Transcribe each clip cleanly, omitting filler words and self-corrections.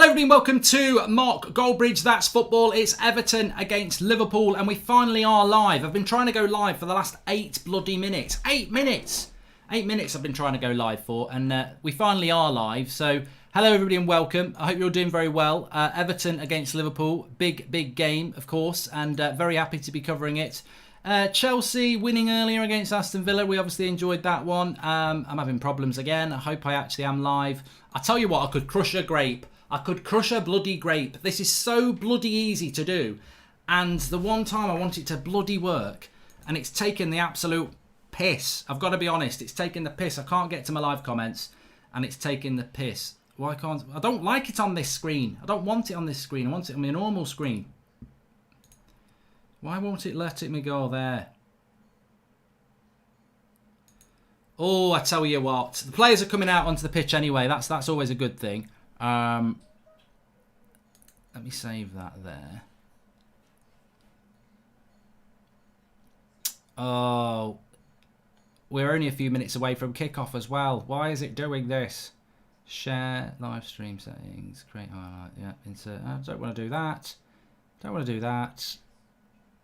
everybody and welcome to Mark Goldbridge. That's football. It's Everton against Liverpool and we finally are live. I've been trying to go live for the last 8 bloody minutes. 8 minutes! 8 minutes I've been trying to go live for and we finally are live. So hello everybody and welcome. I hope you're all doing very well. Everton against Liverpool. Big game of course and very happy to be covering it. Chelsea winning earlier against Aston Villa. We obviously enjoyed that one. I'm having problems again. I hope I actually am live. I tell you what, I could crush a grape. I could crush a bloody grape. This is so bloody easy to do. And the one time I want it to bloody work, and it's taken the absolute piss. I've got to be honest, it's taken the piss. I can't get to my live comments, and it's taken the piss. Why can't... I don't like it on this screen. I don't want it on this screen. I want it on my normal screen. Why won't it let me go there? Oh, I tell you what. The players are coming out onto the pitch anyway. That's always a good thing. Let me save that there. Oh, we're only a few minutes away from kickoff as well. Why is it doing this? Share live stream settings. Create highlight. Yeah, insert. I don't want to do that. Don't want to do that.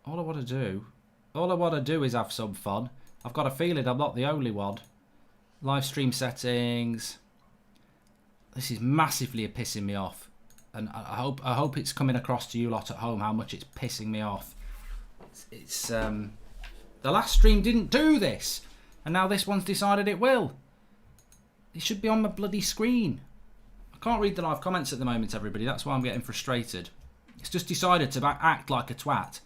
All I want to do is have some fun. I've got a feeling I'm not the only one. Live stream settings. This is massively pissing me off, and I hope it's coming across to you lot at home how much it's pissing me off. It's the last stream didn't do this, and now this one's decided it will. It should be on my bloody screen. I can't read the live comments at the moment, everybody. That's why I'm getting frustrated. It's just decided to act like a twat.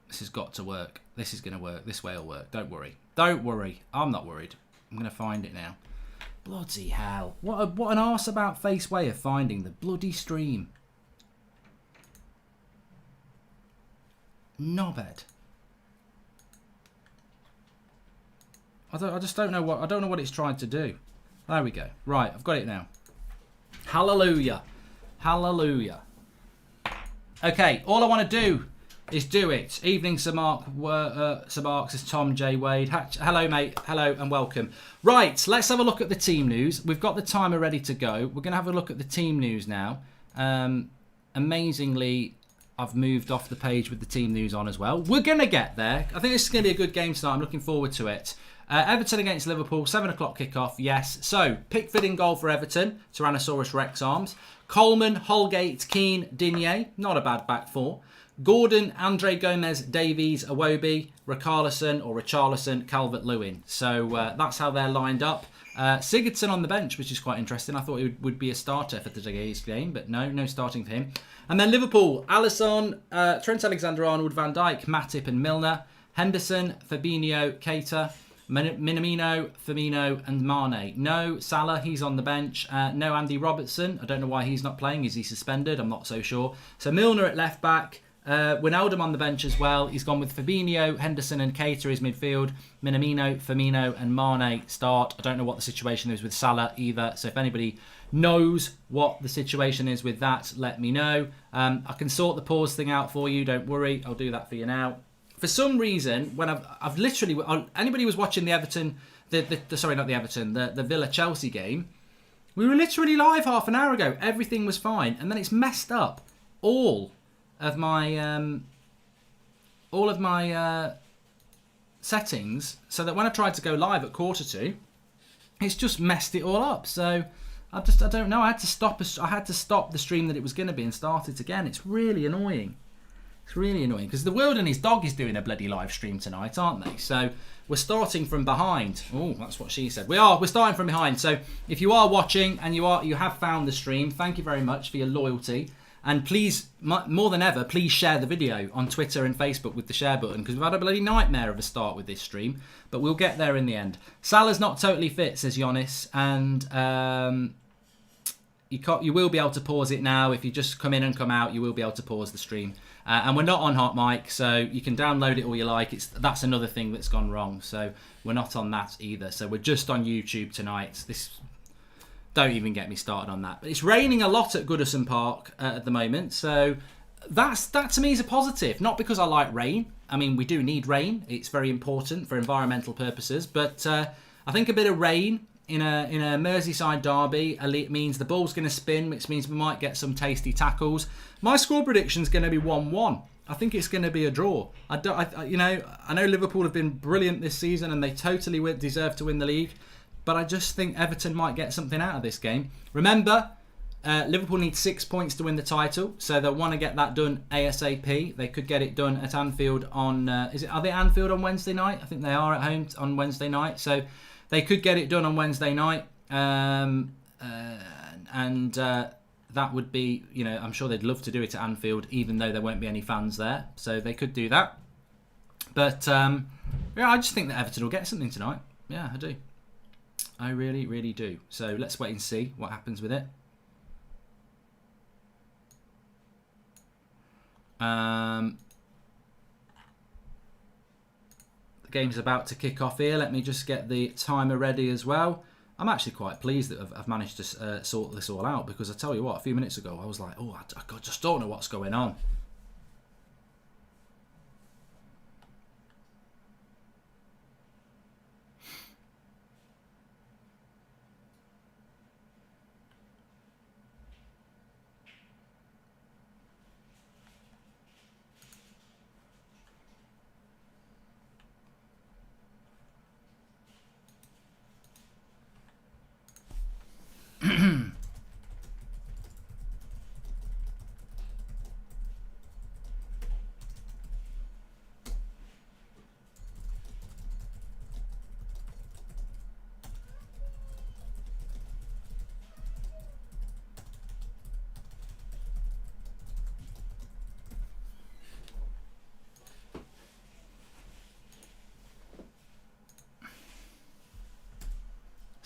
This has got to work. This is going to work. This way will work. Don't worry. Don't worry. I'm not worried. I'm going to find it now. Bloody hell. What an arse about face way of finding the bloody stream. Knobhead. I just don't know what it's trying to do. There we go. Right, I've got it now. Hallelujah. Hallelujah. Okay, all I want to do is do it. Evening, Sir Mark. Sir Marks is Tom J. Wade. Hello, mate. Hello and welcome. Right, let's have a look at the team news. We've got the timer ready to go. We're going to have a look at the team news now. Amazingly, I've moved off the page with the team news on as well. We're going to get there. I think this is going to be a good game tonight. I'm looking forward to it. Everton against Liverpool, 7 o'clock kickoff, yes. So, Pickford in goal for Everton, Tyrannosaurus Rex arms. Coleman, Holgate, Keane, Digne, not a bad back four. Gordon, Andre Gomez, Davies, Iwobi, Richarlison, Calvert-Lewin. So that's how they're lined up. Sigurdsson on the bench, which is quite interesting. I thought he would be a starter for today's game, but no starting for him. And then Liverpool, Alisson, Trent Alexander-Arnold, Van Dijk, Matip and Milner, Henderson, Fabinho, Keita, Minamino, Firmino and Mane. No Salah, he's on the bench. No Andy Robertson. I don't know why he's not playing. Is he suspended? I'm not so sure. So Milner at left back. Wijnaldum on the bench as well. He's gone with Fabinho, Henderson and Keita as midfield. Minamino, Firmino and Mane start. I don't know what the situation is with Salah either. So if anybody knows what the situation is with that, let me know. I can sort the pause thing out for you. Don't worry. I'll do that for you now. For some reason, when I've literally... Anybody was watching the Everton... Sorry, not the Everton. The Villa-Chelsea game. We were literally live half an hour ago. Everything was fine. And then it's messed up. All of my settings, so that when I tried to go live at 1:45, it's just messed it all up. So I don't know. I had to stop the stream that it was going to be and start it again. It's really annoying. It's really annoying because the world and his dog is doing a bloody live stream tonight, aren't they? So we're starting from behind. Oh, that's what she said. We're starting from behind. So if you are watching and you have found the stream, thank you very much for your loyalty. And please, more than ever, please share the video on Twitter and Facebook with the share button, because we've had a bloody nightmare of a start with this stream, but we'll get there in the end. Salah's not totally fit, says Giannis, and you will be able to pause it now. If you just come in and come out, you will be able to pause the stream. And we're not on Hot Mic, so you can download it all you like. That's another thing that's gone wrong, so we're not on that either. So we're just on YouTube tonight. Don't even get me started on that. But it's raining a lot at Goodison Park at the moment. So that to me is a positive. Not because I like rain. I mean, we do need rain. It's very important for environmental purposes. But I think a bit of rain in a Merseyside derby means the ball's going to spin, which means we might get some tasty tackles. My score prediction is going to be 1-1. I think it's going to be a draw. I know Liverpool have been brilliant this season and they totally deserve to win the league, but I just think Everton might get something out of this game. Remember, Liverpool need 6 points to win the title, so they'll want to get that done ASAP. They could get it done at Anfield on... are they at Anfield on Wednesday night? I think they are at home on Wednesday night, so they could get it done on Wednesday night. That would be, I'm sure they'd love to do it at Anfield, even though there won't be any fans there. So they could do that. But, I just think that Everton will get something tonight. Yeah, I do. I really, really do. So let's wait and see what happens with it. The game's about to kick off here. Let me just get the timer ready as well. I'm actually quite pleased that I've managed to sort this all out, because I tell you what, a few minutes ago I was like, oh, I just don't know what's going on.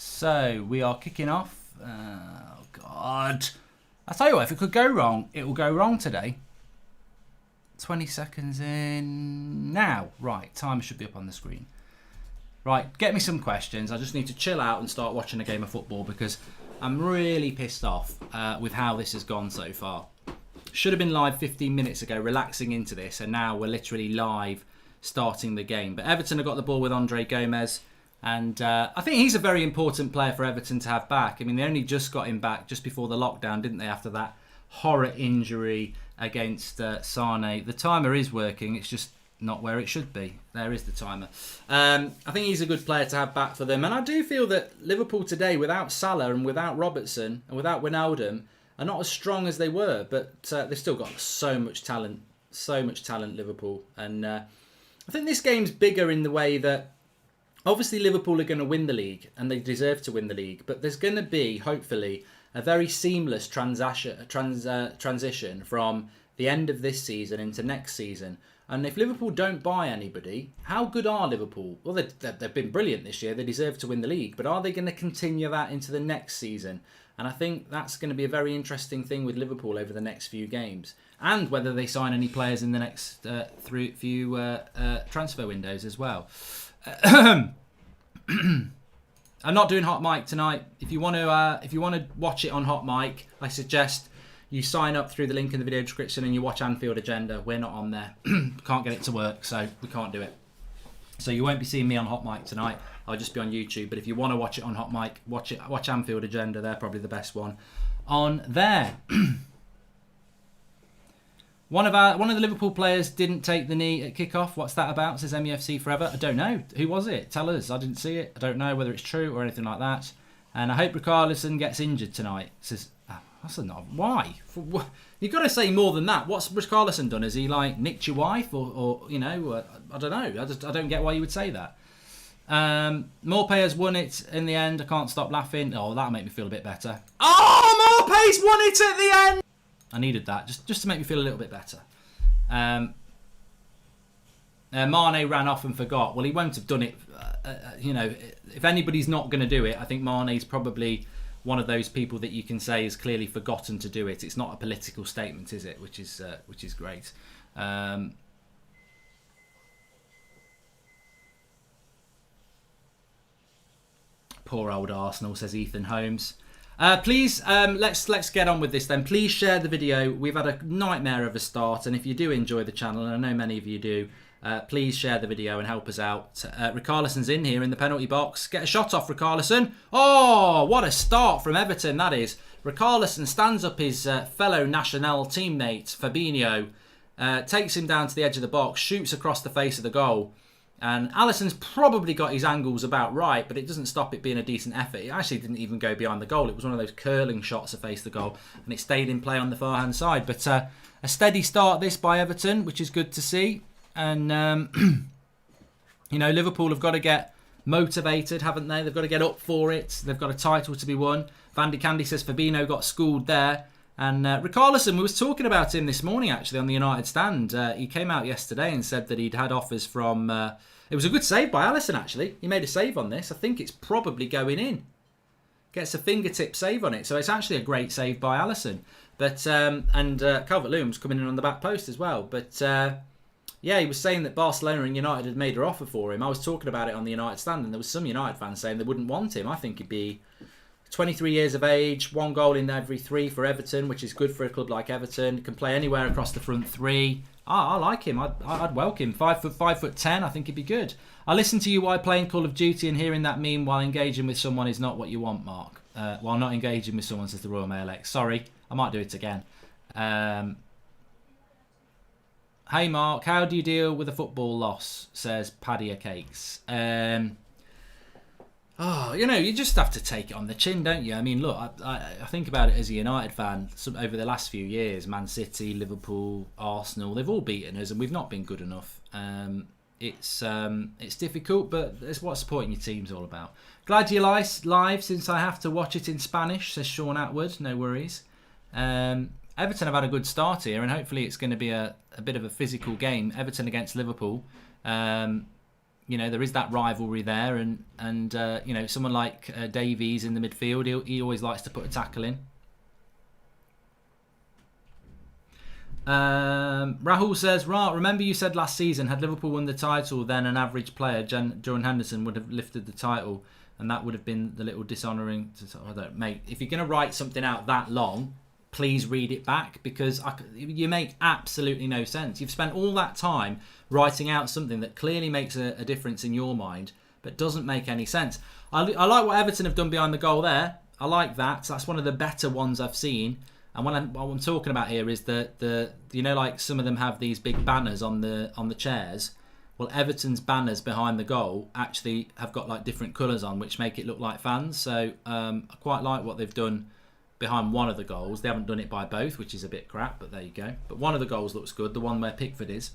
So we are kicking off. Oh God! I tell you what, if it could go wrong, it will go wrong today. 20 seconds in now. Right, time should be up on the screen. Right, get me some questions. I just need to chill out and start watching a game of football, because I'm really pissed off with how this has gone so far. Should have been live 15 minutes ago, relaxing into this, and now we're literally live starting the game. But Everton have got the ball with Andre Gomez. And I think he's a very important player for Everton to have back. I mean, they only just got him back just before the lockdown, didn't they, after that horror injury against Sane. The timer is working, it's just not where it should be. There is the timer. I think he's a good player to have back for them. And I do feel that Liverpool today, without Salah and without Robertson and without Wijnaldum, are not as strong as they were. But they've still got so much talent, Liverpool. And I think this game's bigger in the way that obviously Liverpool are going to win the league, and they deserve to win the league, but there's going to be, hopefully, a very seamless transition from the end of this season into next season. And if Liverpool don't buy anybody, how good are Liverpool? Well, they've been brilliant this year. They deserve to win the league, but are they going to continue that into the next season? And I think that's going to be a very interesting thing with Liverpool over the next few games, and whether they sign any players in the next few transfer windows as well. I'm not doing Hot Mic tonight. If you want to watch it on Hot Mic, I suggest you sign up through the link in the video description and you watch Anfield Agenda. We're not on there. Can't get it to work, so we can't do it. So you won't be seeing me on Hot Mic tonight. I'll just be on YouTube. But if you want to watch it on Hot Mic, watch Anfield Agenda. They're probably the best one on there. One of the Liverpool players didn't take the knee at kickoff. What's that about? Says MEFC Forever. I don't know. Who was it? Tell us. I didn't see it. I don't know whether it's true or anything like that. And I hope Richarlison gets injured tonight. Says, that's not. Why? You've got to say more than that. What's Richarlison done? Has he nicked your wife, or I don't know. I don't get why you would say that. More players won it in the end. I can't stop laughing. Oh, that'll make me feel a bit better. Oh, Morpay's won it at the end. I needed that just to make me feel a little bit better. Mane ran off and forgot. Well, he won't have done it. If anybody's not going to do it, I think Mane's probably one of those people that you can say has clearly forgotten to do it. It's not a political statement, is it? Which is great. Poor old Arsenal, says Ethan Holmes. Please, let's get on with this then. Please share the video. We've had a nightmare of a start, and if you do enjoy the channel, and I know many of you do, Please share the video and help us out. Richarlison's in here in the penalty box. Get a shot off Richarlison. Oh, what a start from Everton that is. Richarlison stands up his fellow Nacional teammate, Fabinho, takes him down to the edge of the box, shoots across the face of the goal. And Alisson's probably got his angles about right, but it doesn't stop it being a decent effort. It actually didn't even go behind the goal. It was one of those curling shots to face the goal, and it stayed in play on the far-hand side. But a steady start this by Everton, which is good to see. And, you know, Liverpool have got to get motivated, haven't they? They've got to get up for it. They've got a title to be won. Van de Candy says Fabinho got schooled there. And Richarlison, we was talking about him this morning, actually, on the United stand. He came out yesterday and said that he'd had offers from... it was a good save by Alisson, actually. He made a save on this. I think it's probably going in. Gets a fingertip save on it. So it's actually a great save by Alisson. But and Calvert-Lewin's coming in on the back post as well. But... yeah, he was saying that Barcelona and United had made an offer for him. I was talking about it on the United stand, and there was some United fans saying they wouldn't want him. I think he'd be 23 years of age, 1 goal in every 3 for Everton, which is good for a club like Everton. Can play anywhere across the front 3. I like him. I'd welcome him. 5'10", I think he'd be good. I listen to you while playing Call of Duty, and hearing that meme while engaging with someone is not what you want, Mark. While not engaging with someone, says the Royal Mail X. Sorry, I might do it again. Hey Mark, how do you deal with a football loss? Says Paddy Cakes. Oh, you know, you just have to take it on the chin, don't you? I mean, look, I think about it as a United fan. Over the last few years, Man City, Liverpool, Arsenal, they've all beaten us, and we've not been good enough. It's difficult, but it's what supporting your team's all about. Glad you're live since I have to watch it in Spanish, says Sean Atwood. No worries. Everton have had a good start here, and hopefully it's going to be a bit of a physical game. Everton against Liverpool. You know, there is that rivalry there, and you know, someone like Davies in the midfield, he always likes to put a tackle in. Rahul says, right, remember you said last season, had Liverpool won the title, then an average player, Jordan Henderson, would have lifted the title, and that would have been the little dishonouring. Mate, if you're going to write something out that long, please read it back, because you make absolutely no sense. You've spent all that time writing out something that clearly makes a difference in your mind, but doesn't make any sense. I like what Everton have done behind the goal there. I like that. So that's one of the better ones I've seen. And what I'm talking about here is the you know, like some of them have these big banners on the chairs. Well, Everton's banners behind the goal actually have got like different colours on, which make it look like fans. So I quite like what they've done behind one of the goals. They haven't done it by both, which is a bit crap, but there you go. But one of the goals looks good, the one where Pickford is.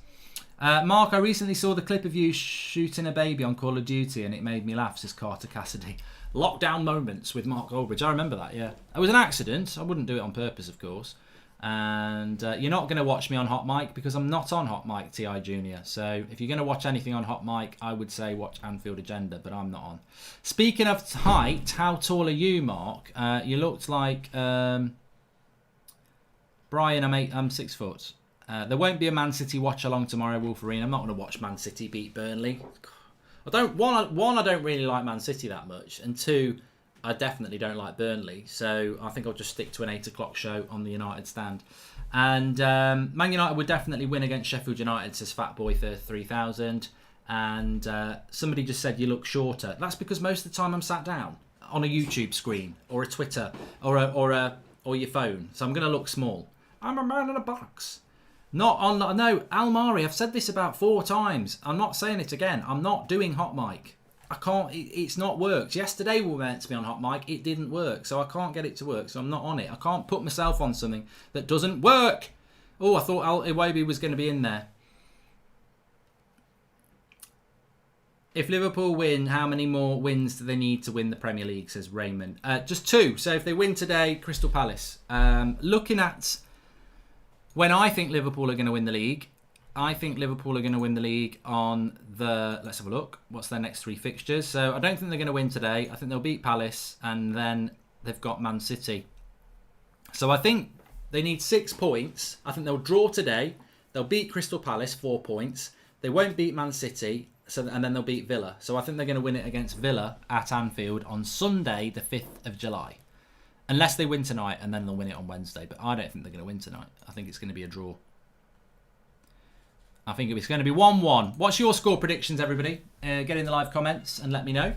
Mark, I recently saw the clip of you shooting a baby on Call of Duty, and it made me laugh, says Carter Cassidy. Lockdown moments with Mark Goldbridge. I remember that, yeah. It was an accident. I wouldn't do it on purpose, of course. And you're not going to watch me on Hot Mic, because I'm not on Hot Mic TI Junior. So if you're going to watch anything on Hot Mic, I would say watch Anfield Agenda, but I'm not on. Speaking of height, how tall are you, Mark? You looked like Brian. I'm 6 foot. There won't be a Man City watch along tomorrow, Wolverine. I'm not going to watch Man City beat Burnley. I don't really like Man City that much, and 2, I definitely don't like Burnley, so I think I'll just stick to an 8 o'clock show on the United stand. And Man United would definitely win against Sheffield United, says Fatboy for 3,000. And somebody just said you look shorter. That's because most of the time I'm sat down on a YouTube screen or a Twitter or your phone, so I'm going to look small. I'm a man in a box. Not on. No, Almari, I've said this about 4 times. I'm not saying it again. I'm not doing Hot Mic. I can't. It's not worked. Yesterday we were meant to be on Hot Mic. It didn't work, so I can't get it to work. So I'm not on it. I can't put myself on something that doesn't work. Oh, I thought Iwobi was going to be in there. If Liverpool win, how many more wins do they need to win the Premier League, says Raymond. Just 2. So if they win today, Crystal Palace. Looking at when I think Liverpool are going to win the league, I think Liverpool are going to win the league on the... Let's have a look. What's their next 3 fixtures? So I don't think they're going to win today. I think they'll beat Palace, and then they've got Man City. So I think they need 6 points. I think they'll draw today. They'll beat Crystal Palace, 4 points. They won't beat Man City, and then they'll beat Villa. So I think they're going to win it against Villa at Anfield on Sunday, the 5th of July. Unless they win tonight, and then they'll win it on Wednesday. But I don't think they're going to win tonight. I think it's going to be a draw. I think it's going to be 1-1. What's your score predictions, everybody? Get in the live comments and let me know.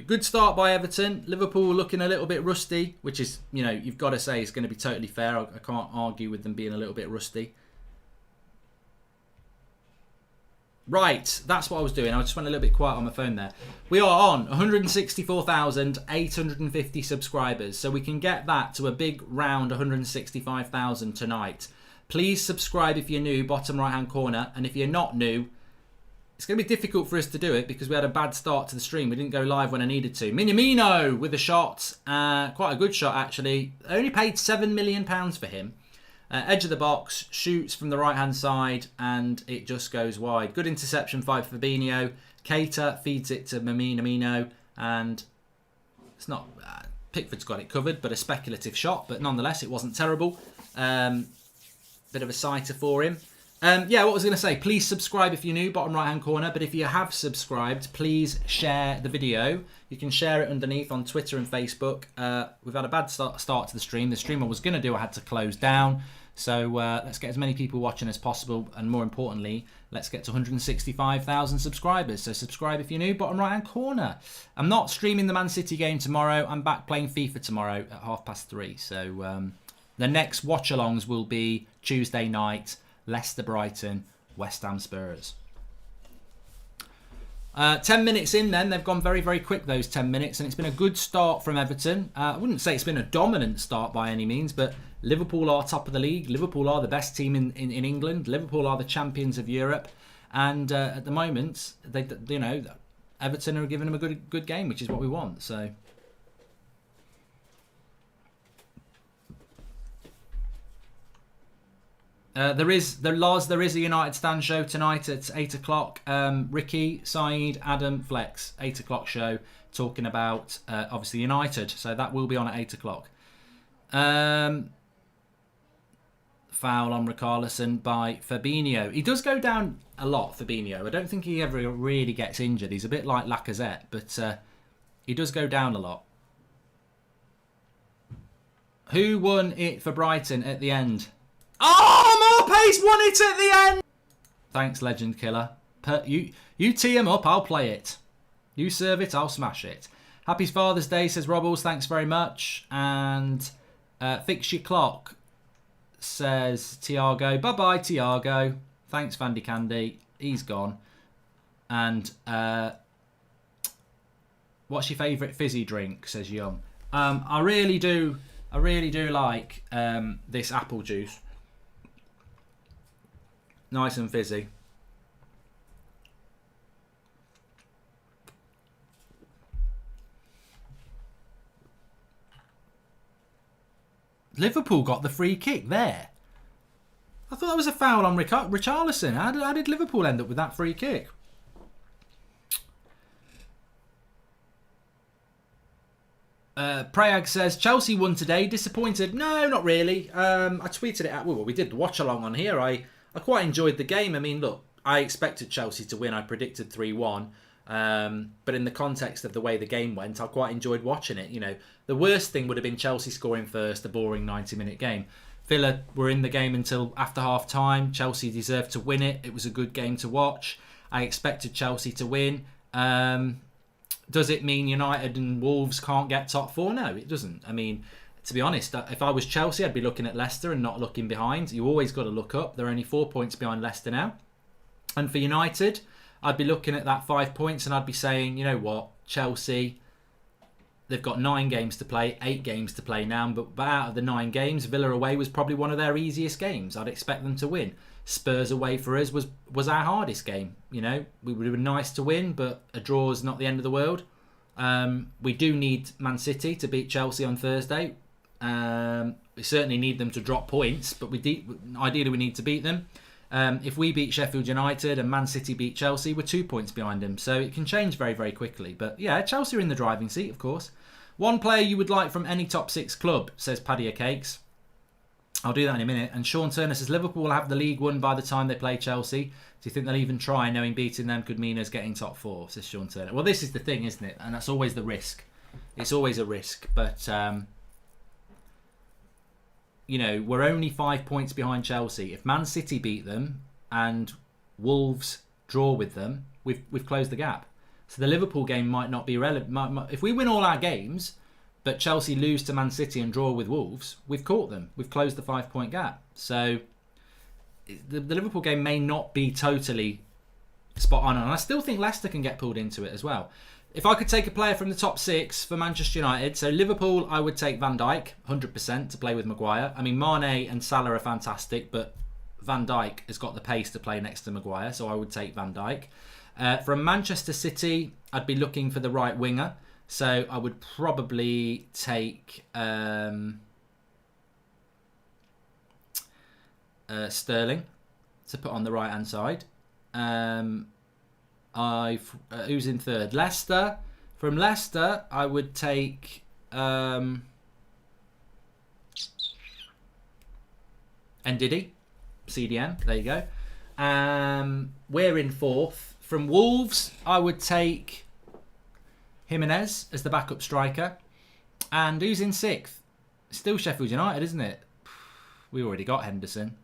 Good start by Everton. Liverpool looking a little bit rusty, which is, you know, you've got to say is going to be totally fair. I can't argue with them being a little bit rusty. Right, that's what I was doing. I just went a little bit quiet on my phone there. We are on 164,850 subscribers, so we can get that to a big round 165,000 tonight. Please subscribe if you're new, bottom right hand corner, and if you're not new, it's going to be difficult for us to do it because we had a bad start to the stream. We didn't go live when I needed to. Minamino with a shot. Quite a good shot, actually. I only paid £7 million for him. Edge of the box, shoots from the right-hand side, and it just goes wide. Good interception by Fabinho. Keita feeds it to Minamino, and it's not... Pickford's got it covered, but a speculative shot. But nonetheless, it wasn't terrible. Bit of a sighter for him. Yeah, what was I going to say? Please subscribe if you're new, bottom right hand corner. But if you have subscribed, please share the video. You can share it underneath on Twitter and Facebook. We've had a bad start to the stream. The stream I was going to do, I had to close down. So let's get as many people watching as possible. And more importantly, let's get to 165,000 subscribers. So subscribe if you're new, bottom right hand corner. I'm not streaming the Man City game tomorrow. I'm back playing FIFA tomorrow at 3:30. So the next watch-alongs will be Tuesday night. Leicester, Brighton, West Ham, Spurs. 10 minutes in then. They've gone very, very quick, those 10 minutes. And it's been a good start from Everton. I wouldn't say it's been a dominant start by any means. But Liverpool are top of the league. Liverpool are the best team in England. Liverpool are the champions of Europe. And at the moment, Everton are giving them a good game, which is what we want. So... There is a United Stand show tonight at 8 o'clock. Ricky, Saeed, Adam, Flex, 8 o'clock show talking about obviously United. So that will be on at 8 o'clock. Foul on Richarlison by Fabinho. He does go down a lot, Fabinho. I don't think he ever really gets injured. He's a bit like Lacazette, but he does go down a lot. Who won it for Brighton at the end? Oh, Morpace won it at the end. Thanks, Legend Killer. You tee him up, I'll play it. You serve it, I'll smash it. Happy Father's Day, says Robbles. Thanks very much. And Fix Your Clock, says Tiago. Bye-bye, Tiago. Thanks, Vandy Candy. He's gone. And what's your favourite fizzy drink, says Young. I really do like this apple juice. Nice and fizzy. Liverpool got the free kick there. I thought that was a foul on Richarlison. How did Liverpool end up with that free kick? Prayag says, Chelsea won today. Disappointed? No, not really. I tweeted it out. Well, we did the watch along on here. I quite enjoyed the game. I mean, look, I expected Chelsea to win. I predicted 3-1. But in the context of the way the game went, I quite enjoyed watching it. You know, the worst thing would have been Chelsea scoring first, a boring 90-minute game. Villa were in the game until after half-time. Chelsea deserved to win it. It was a good game to watch. I expected Chelsea to win. Does it mean United and Wolves can't get top four? No, it doesn't. I mean, to be honest, if I was Chelsea, I'd be looking at Leicester and not looking behind. You always got to look up. They're only 4 points behind Leicester now. And for United, I'd be looking at that 5 points and I'd be saying, you know what, Chelsea, they've got 9 games to play, 8 games to play now. But out of the 9 games, Villa away was probably one of their easiest games. I'd expect them to win. Spurs away for us was our hardest game. You know, we would have been nice to win, but a draw is not the end of the world. We do need Man City to beat Chelsea on Thursday. We certainly need them to drop points, but ideally we need to beat them. If we beat Sheffield United and Man City beat Chelsea, we're 2 points behind them. So it can change very, very quickly. But yeah, Chelsea are in the driving seat, of course. One player you would like from any top 6 club, says Paddy Cakes. I'll do that in a minute. And Sean Turner says Liverpool will have the league won by the time they play Chelsea. Do you think they'll even try, knowing beating them could mean us getting top 4, says Sean Turner. Well, this is the thing, isn't it? And that's always the risk. It's always a risk. But, you know, we're only 5 points behind Chelsea. If Man City beat them and Wolves draw with them, we've closed the gap. So the Liverpool game might not be relevant. If we win all our games, but Chelsea lose to Man City and draw with Wolves, we've caught them. We've closed the 5 point gap. So the Liverpool game may not be totally spot on. And I still think Leicester can get pulled into it as well. If I could take a player from the top 6 for Manchester United, so Liverpool, I would take Van Dijk, 100% to play with Maguire. I mean, Mane and Salah are fantastic, but Van Dijk has got the pace to play next to Maguire, so I would take Van Dijk. From Manchester City, I'd be looking for the right winger. So I would probably take Sterling to put on the right hand side. Who's in third? Leicester. From Leicester, I would take Ndidi, CDM. There you go. We're in fourth. From Wolves, I would take Jimenez as the backup striker. And who's in sixth? Still Sheffield United, isn't it? We already got Henderson.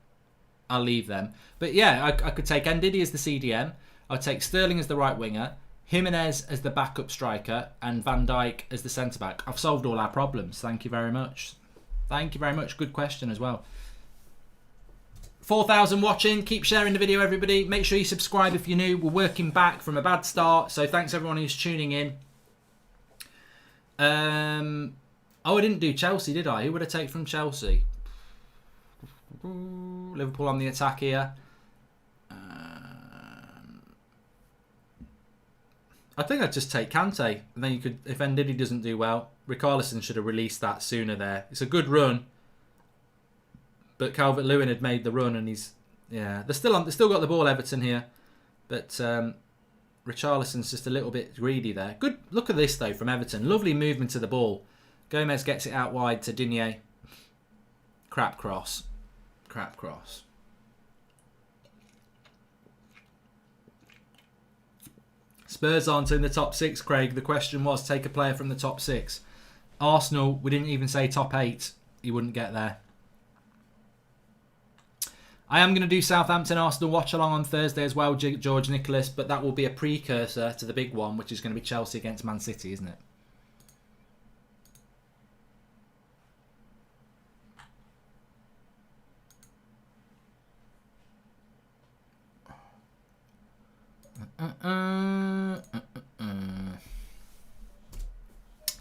I'll leave them. But yeah, I could take Ndidi as the CDM. I'd take Sterling as the right winger. Jimenez as the backup striker. And Van Dijk as the centre-back. I've solved all our problems. Thank you very much. Thank you very much. Good question as well. 4,000 watching. Keep sharing the video, everybody. Make sure you subscribe if you're new. We're working back from a bad start. So thanks everyone who's tuning in. Oh, I didn't do Chelsea, did I? Who would I take from Chelsea? Liverpool on the attack here. I think I'd just take Kante. And then you could, if Ndidi doesn't do well, Richarlison should have released that sooner there. It's a good run. But Calvert-Lewin had made the run and he's... Yeah, they're still got the ball, Everton, here. But Richarlison's just a little bit greedy there. Good look at this, though, from Everton. Lovely movement to the ball. Gomez gets it out wide to Digne. Crap cross. Crap cross. Spurs aren't in the top 6, Craig. The question was, take a player from the top 6. Arsenal, we didn't even say top 8. You wouldn't get there. I am going to do Southampton Arsenal watch along on Thursday as well, George Nicholas, but that will be a precursor to the big one, which is going to be Chelsea against Man City, isn't it?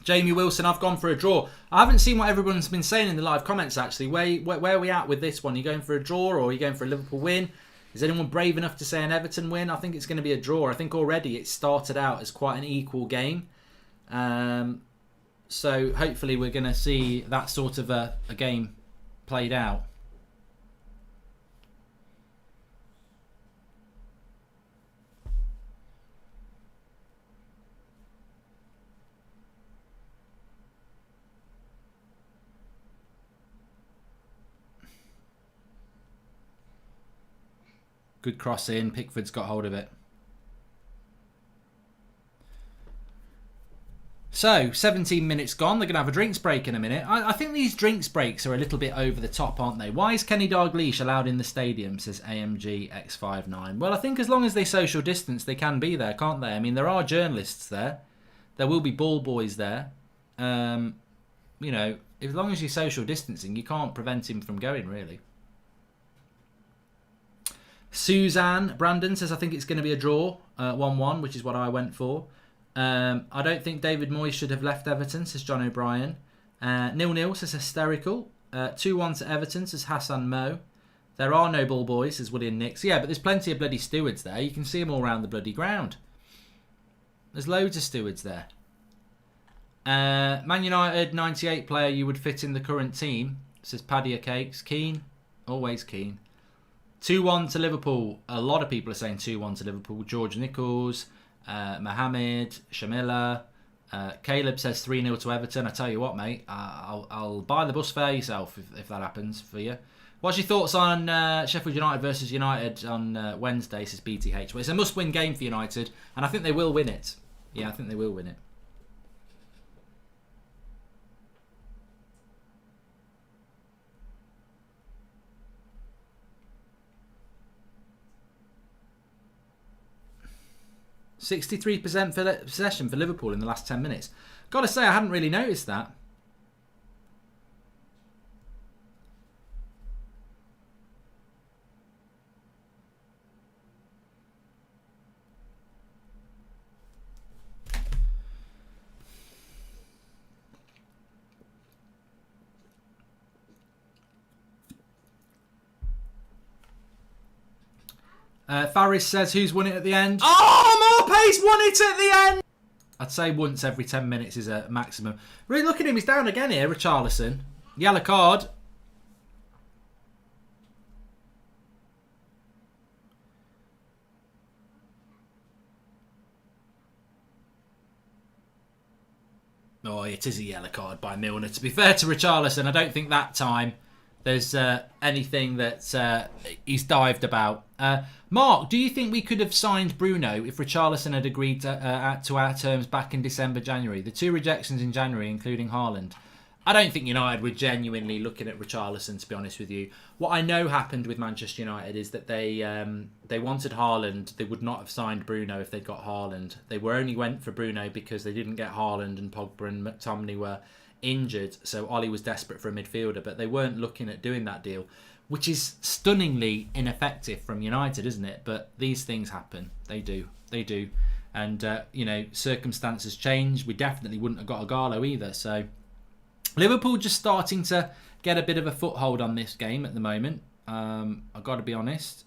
Jamie Wilson, I've gone for a draw. I haven't seen what everyone's been saying in the live comments, actually. Where are we at with this one? Are you going for a draw or are you going for a Liverpool win? Is anyone brave enough to say an Everton win? I think it's going to be a draw. I think already it started out as quite an equal game. So hopefully we're going to see that sort of a game played out. Good cross in. Pickford's got hold of it. So, 17 minutes gone. They're going to have a drinks break in a minute. I think these drinks breaks are a little bit over the top, aren't they? Why is Kenny Dalglish allowed in the stadium, says AMG X59? Well, I think as long as they social distance, they can be there, can't they? I mean, there are journalists there. There will be ball boys there. You know, as long as you're social distancing, you can't prevent him from going, really. Suzanne Brandon says, I think it's going to be a draw, 1-1, which is what I went for. I don't think David Moyes should have left Everton, says John O'Brien. 0-0 says hysterical. 2-1 to Everton, says Hassan Mo. There are no ball boys, says William Nix. Yeah, but there's plenty of bloody stewards there. You can see them all around the bloody ground. There's loads of stewards there. Man United 98 player you would fit in the current team, says Paddy Cakes. Keen, always keen. 2-1 to Liverpool. A lot of people are saying 2-1 to Liverpool. George Nichols, Mohammed, Shamila. Caleb says 3-0 to Everton. I tell you what, mate, I'll buy the bus fare yourself if that happens for you. What's your thoughts on Sheffield United versus United on Wednesday, says BTH? Well, it's a must-win game for United, and I think they will win it. Yeah, I think they will win it. %63% possession for Liverpool in the last 10 minutes. Got to say, I hadn't really noticed that. Faris says, who's won it at the end? Oh, Morpace won it at the end! I'd say once every 10 minutes is a maximum. Really, look at him. He's down again here, Richarlison. Yellow card. Oh, it is a yellow card by Milner. To be fair to Richarlison, I don't think that time there's anything that he's dived about. Mark, do you think we could have signed Bruno if Richarlison had agreed to our terms back in December, January? The 2 rejections in January, including Haaland. I don't think United were genuinely looking at Richarlison, to be honest with you. What I know happened with Manchester United is that they wanted Haaland. They would not have signed Bruno if they'd got Haaland. They only went for Bruno because they didn't get Haaland, and Pogba and McTominay were injured, so Ollie was desperate for a midfielder, but they weren't looking at doing that deal, which is stunningly ineffective from United, isn't it? But these things happen. They do. And circumstances change. We definitely wouldn't have got Agallo either. So Liverpool just starting to get a bit of a foothold on this game at the moment. I've got to be honest.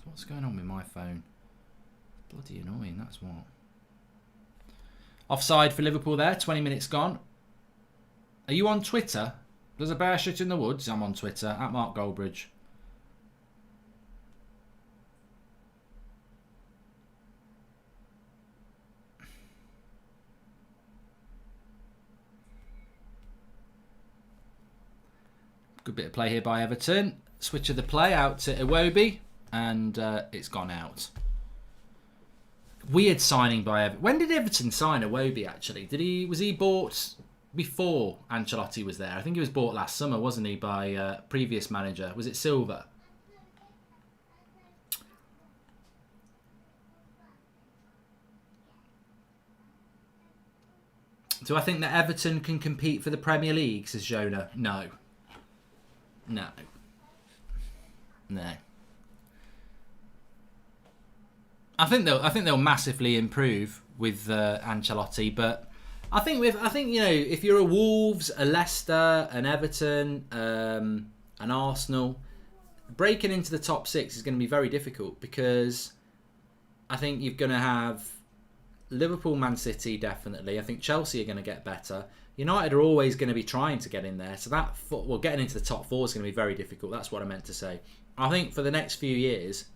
What's going on with my phone? Bloody annoying, that's what. Offside for Liverpool there, 20 minutes gone. Are you on Twitter? There's a bear shit in the woods. I'm on Twitter, at Mark Goldbridge. Good bit of play here by Everton. Switch of the play out to Iwobi. And it's gone out. Weird signing by Everton. When did Everton sign Iwobi, actually? Was he bought before Ancelotti was there? I think he was bought last summer, wasn't he, by previous manager? Was it Silva? Do I think that Everton can compete for the Premier League, says Jonah? No. No. I think they'll massively improve with Ancelotti, but I think if you're a Wolves, a Leicester, an Everton, an Arsenal, breaking into the top 6 is going to be very difficult, because I think you're going to have Liverpool, Man City, definitely. I think Chelsea are going to get better. United are always going to be trying to get in there, so getting into the top 4 is going to be very difficult. That's what I meant to say. I think for the next few years,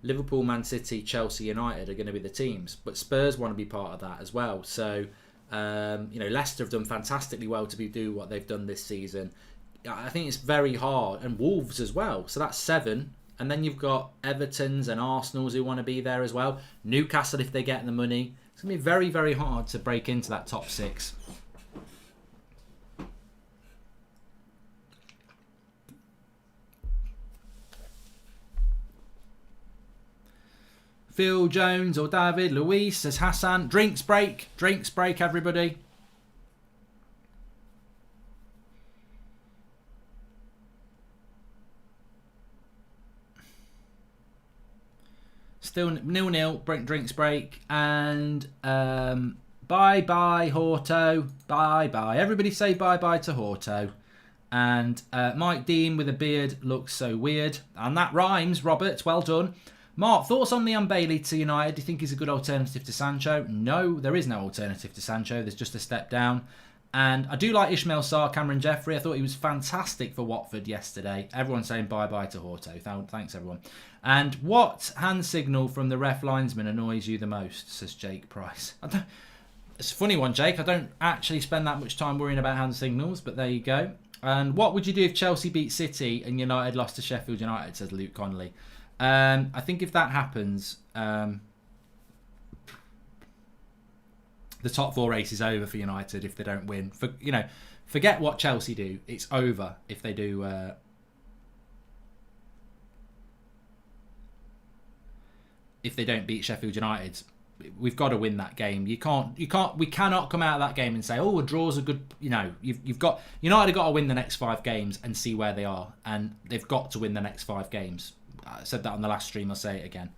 Liverpool, Man City, Chelsea, United are going to be the teams, but Spurs want to be part of that as well. So, Leicester have done fantastically well to do what they've done this season. I think it's very hard, and Wolves as well. So that's 7, and then you've got Everton's and Arsenal's who want to be there as well. Newcastle if they get the money. It's going to be very, very hard to break into that top 6. Phil Jones or David Luis, says Hassan. Drinks break, everybody. Still 0-0, drinks break. And bye-bye, Horto. Bye-bye. Everybody say bye-bye to Horto. And Mike Dean with a beard looks so weird. And that rhymes, Robert. Well done. Mark, thoughts on Leon Bailey to United? Do you think he's a good alternative to Sancho? No, there is no alternative to Sancho. There's just a step down. And I do like Ismail Sarr, Cameron Jeffrey. I thought he was fantastic for Watford yesterday. Everyone's saying bye-bye to Horto. Thanks, everyone. And what hand signal from the ref linesman annoys you the most, says Jake Price. It's a funny one, Jake. I don't actually spend that much time worrying about hand signals, but there you go. And what would you do if Chelsea beat City and United lost to Sheffield United, says Luke Connolly. I think if that happens, the top 4 race is over for United if they don't win. Forget what Chelsea do. It's over if they do. If they don't beat Sheffield United, we've got to win that game. We cannot come out of that game and say, "Oh, a draw's a good." You've got United have got to win the next 5 games and see where they are, and they've got to win the next 5 games. I said that on the last stream. I'll say it again.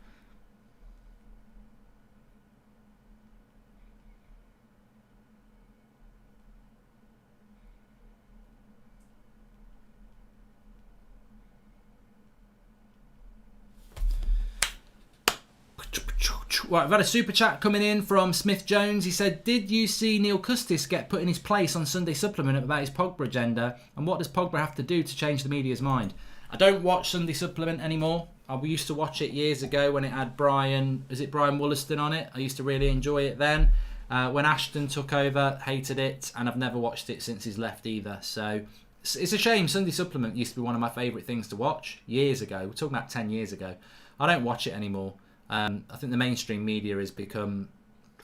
Right, I've had a super chat coming in from Smith Jones. He said, did you see Neil Custis get put in his place on Sunday Supplement about his Pogba agenda? And what does Pogba have to do to change the media's mind? I don't watch Sunday Supplement anymore. We used to watch it years ago when it had Brian Wollaston on it. I used to really enjoy it then. When Ashton took over, hated it, and I've never watched it since he's left either. So it's a shame. Sunday Supplement used to be one of my favourite things to watch years ago. We're talking about 10 years ago. I don't watch it anymore. I think the mainstream media has become...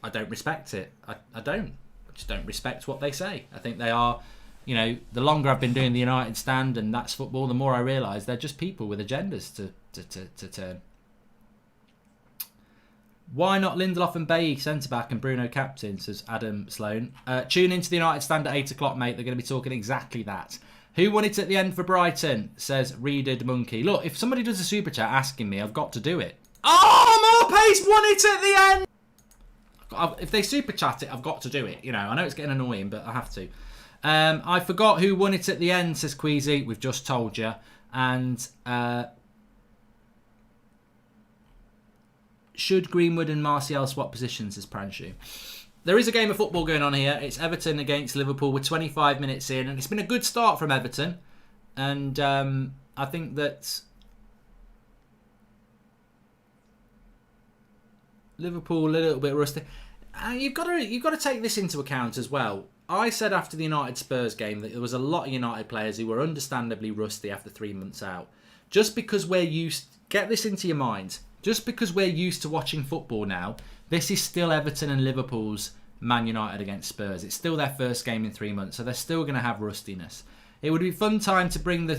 I don't respect it. I just don't respect what they say. I think they are... the longer I've been doing the United stand and that's football, the more I realise they're just people with agendas to turn. Why not Lindelof and Bailly centre-back and Bruno captain, says Adam Sloan. Tune into the United stand at 8 o'clock, mate. They're going to be talking exactly that. Who won it at the end for Brighton, says Reeded Monkey. Look, if somebody does a super chat asking me, I've got to do it. Oh, Morpace won it at the end! If they super chat it, I've got to do it. I know it's getting annoying, but I have to. I forgot who won it at the end, says Queasy. We've just told you. And should Greenwood and Martial swap positions, says Pranshu. There is a game of football going on here. It's Everton against Liverpool. We're 25 minutes in, and it's been a good start from Everton. And I think that Liverpool a little bit rusty. You've got to take this into account as well. I said after the United Spurs game that there was a lot of United players who were understandably rusty after 3 months out. Just because get this into your mind. Just because we're used to watching football now, this is still Everton and Liverpool's Man United against Spurs. It's still their first game in 3 months, so they're still going to have rustiness. It would be a fun time to bring the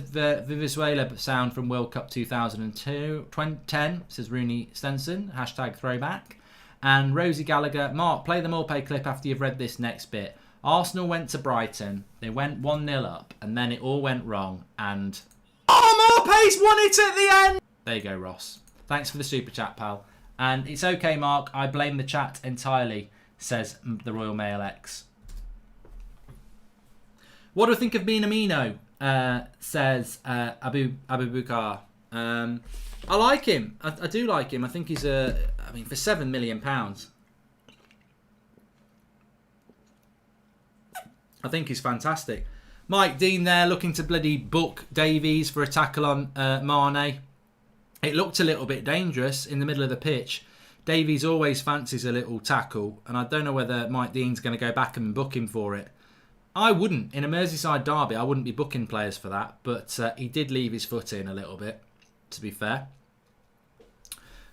Venezuela sound from World Cup 2010, says Rooney Stenson, #throwback. And Rosie Gallagher, Mark, play the Morpay clip after you've read this next bit. Arsenal went to Brighton, they went 1-0 up, and then it all went wrong, and... Oh, Morpay's won it at the end! There you go, Ross. Thanks for the super chat, pal. And it's okay, Mark, I blame the chat entirely, says the Royal Mail X. What do I think of Minamino? Says Abu Bukar. I like him. I do like him. I think he's for £7 million. I think he's fantastic. Mike Dean there looking to bloody book Davies for a tackle on Mane. It looked a little bit dangerous in the middle of the pitch. Davies always fancies a little tackle, and I don't know whether Mike Dean's going to go back and book him for it. I wouldn't. In a Merseyside derby, I wouldn't be booking players for that. But he did leave his foot in a little bit, to be fair.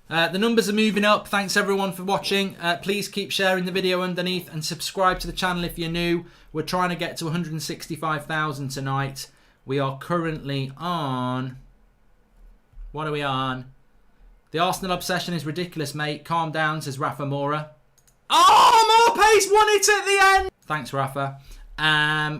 The numbers are moving up. Thanks, everyone, for watching. Please keep sharing the video underneath and subscribe to the channel if you're new. We're trying to get to 165,000 tonight. We are currently on... What are we on? The Arsenal obsession is ridiculous, mate. Calm down, says Rafa Mora. Oh, Morpace won it at the end! Thanks, Rafa.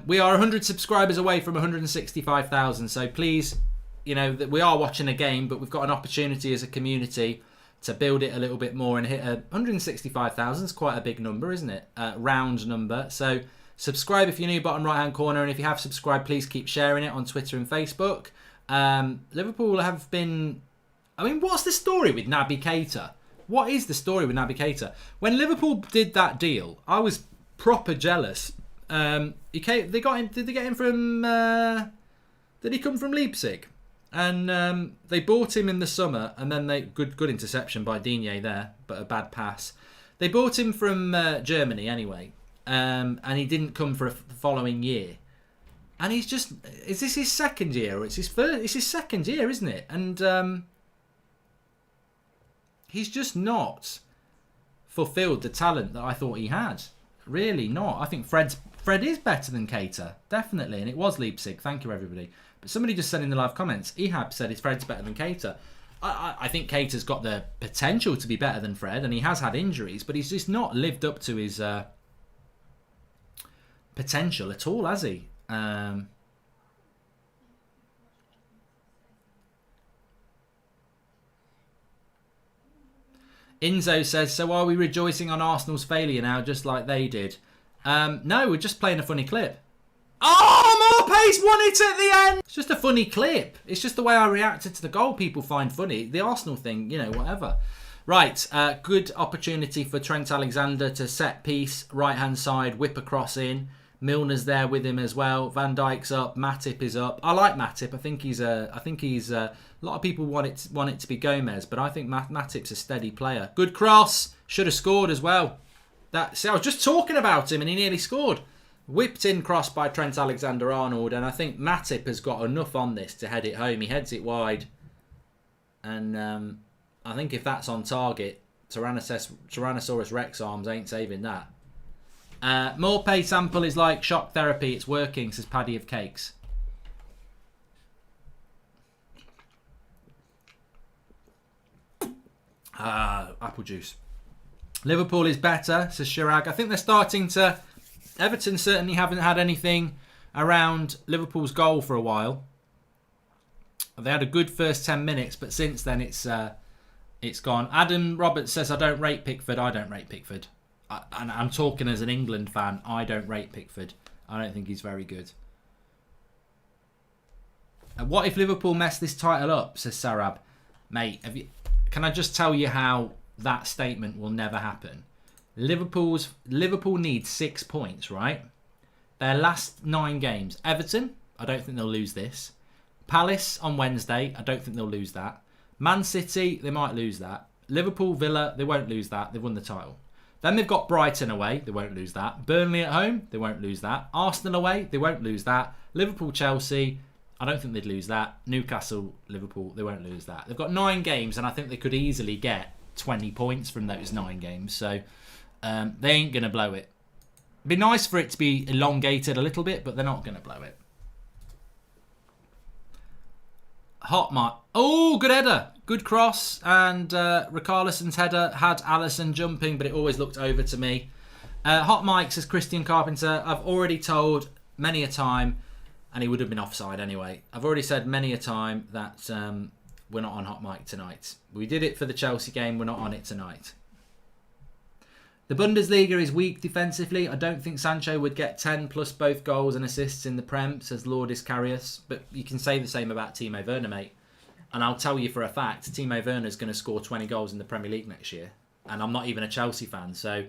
We are 100 subscribers away from 165,000, so please, that we are watching a game, but we've got an opportunity as a community to build it a little bit more and hit 165,000 is quite a big number, isn't it? Round number. So subscribe if you're new, bottom right hand corner, and if you have subscribed, please keep sharing it on Twitter and Facebook. Liverpool have been I mean, what's the story with Naby Keita? What is the story with Naby Keita? When Liverpool did that deal, I was proper jealous. They got him. Did they get him from? Did he come from Leipzig? And they bought him in the summer, and then good interception by Digne there, but a bad pass. They bought him from Germany anyway, and he didn't come for the following year. And is this his second year, or it's his first? It's his second year, isn't it? And he's just not fulfilled the talent that I thought he had. Really not. I think Fred is better than Keita, definitely. And it was Leipzig. Thank you, everybody. But somebody just said in the live comments, Ehab said Fred's better than Keita. I think Keita's got the potential to be better than Fred, and he has had injuries, but he's just not lived up to his potential at all, has he? Inzo says, so are we rejoicing on Arsenal's failure now, just like they did? No, we're just playing a funny clip. Oh, Morpace won it at the end! It's just a funny clip. It's just the way I reacted to the goal people find funny. The Arsenal thing, you know, whatever. Right, good opportunity for Trent Alexander to set piece, right-hand side, whip across in. Milner's there with him as well. Van Dijk's up. Matip is up. I like Matip. I think he's a lot of people want it to be Gomez, but I think Matip's a steady player. Good cross. Should have scored as well. See, I was just talking about him and he nearly scored. Whipped in cross by Trent Alexander-Arnold, and I think Matip has got enough on this to head it home. He heads it wide, and I think if that's on target, Tyrannosaurus Rex arms ain't saving that. Morpay sample is like shock therapy. It's working, says Paddy of Cakes. Apple juice. Liverpool is better, says Chirag. I think they're starting to... Everton certainly haven't had anything around Liverpool's goal for a while. They had a good first 10 minutes, but since then it's gone. Adam Roberts says, I don't rate Pickford. I don't rate Pickford. And I'm talking as an England fan. I don't rate Pickford. I don't think he's very good. What if Liverpool mess this title up, says Sarab. Mate, can I just tell you how that statement will never happen? Liverpool needs 6 points, right? Their last 9 games. Everton, I don't think they'll lose this. Palace on Wednesday, I don't think they'll lose that. Man City, they might lose that. Liverpool, Villa, they won't lose that. They've won the title. Then they've got Brighton away, they won't lose that. Burnley at home, they won't lose that. Arsenal away, they won't lose that. Liverpool, Chelsea, I don't think they'd lose that. Newcastle, Liverpool, they won't lose that. They've got 9 games, and I think they could easily get 20 points from those 9 games. So they ain't going to blow it. It'd be nice for it to be elongated a little bit, but they're not going to blow it. Hot Mark. Oh, good header. Good cross. And Richarlison's header had Alisson jumping, but it always looked over to me. Hot Mike says, Christian Carpenter, I've already told many a time, and he would have been offside anyway. I've already said many a time that we're not on Hot Mike tonight. We did it for the Chelsea game. We're not on it tonight. The Bundesliga is weak defensively. I don't think Sancho would get 10 plus both goals and assists in the Prem, says Lourdes Carrius. But you can say the same about Timo Werner, mate. And I'll tell you for a fact, Timo Werner is going to score 20 goals in the Premier League next year. And I'm not even a Chelsea fan. So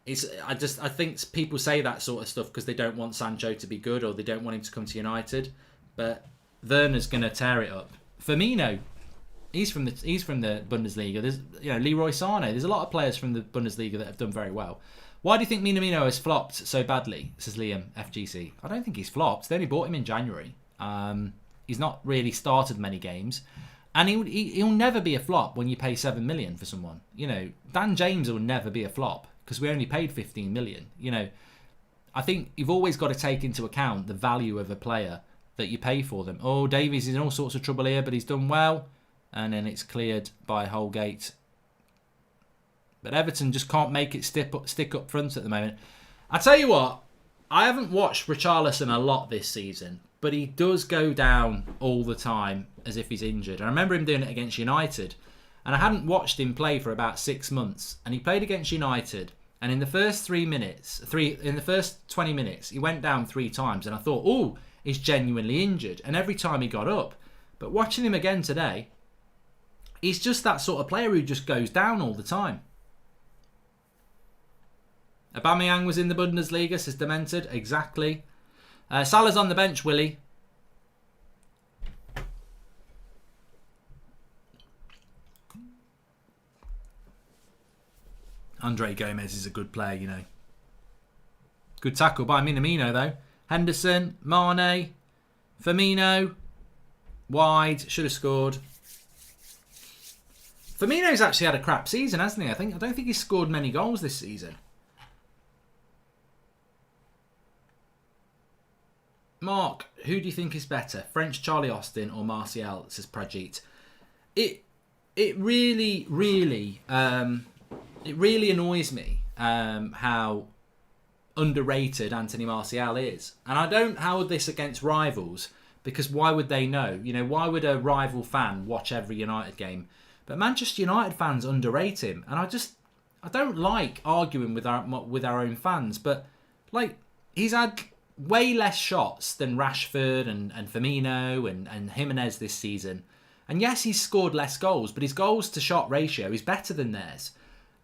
I think people say that sort of stuff because they don't want Sancho to be good or they don't want him to come to United. But Werner's going to tear it up. Firmino, he's from the Bundesliga. There's Leroy Sane. There's a lot of players from the Bundesliga that have done very well. Why do you think Minamino has flopped so badly? Says Liam FGC. I don't think he's flopped. They only bought him in January. He's not really started many games, and he'll never be a flop when you pay 7 million for someone. You know, Dan James will never be a flop because we only paid 15 million. You know, I think you've always got to take into account the value of a player that you pay for them. Oh, Davies is in all sorts of trouble here, but he's done well. And then it's cleared by Holgate. But Everton just can't make it stick up front at the moment. I tell you what, I haven't watched Richarlison a lot this season, but he does go down all the time as if he's injured. I remember him doing it against United, and I hadn't watched him play for about 6 months. And he played against United, and in the first 20 minutes, he went down 3 times, and I thought, oh, he's genuinely injured. And every time he got up, but watching him again today, He's just that sort of player who just goes down all the time. Aubameyang was in the Bundesliga, says Demented. Exactly. Salah's on the bench, Willie. Andre Gomez is a good player, you know. Good tackle by Minamino, though. Henderson, Mane, Firmino, wide, should have scored. Firmino's actually had a crap season, hasn't he? I don't think he's scored many goals this season. Mark, who do you think is better, French Charlie Austin or Martial? Says Prajit. It really annoys me how underrated Anthony Martial is, and I don't hold this against rivals because why would they know? You know, why would a rival fan watch every United game? But Manchester United fans underrate him, and I don't like arguing with our own fans, but like he's had way less shots than Rashford and Firmino and Jimenez this season. And yes, he's scored less goals, but his goals to shot ratio is better than theirs.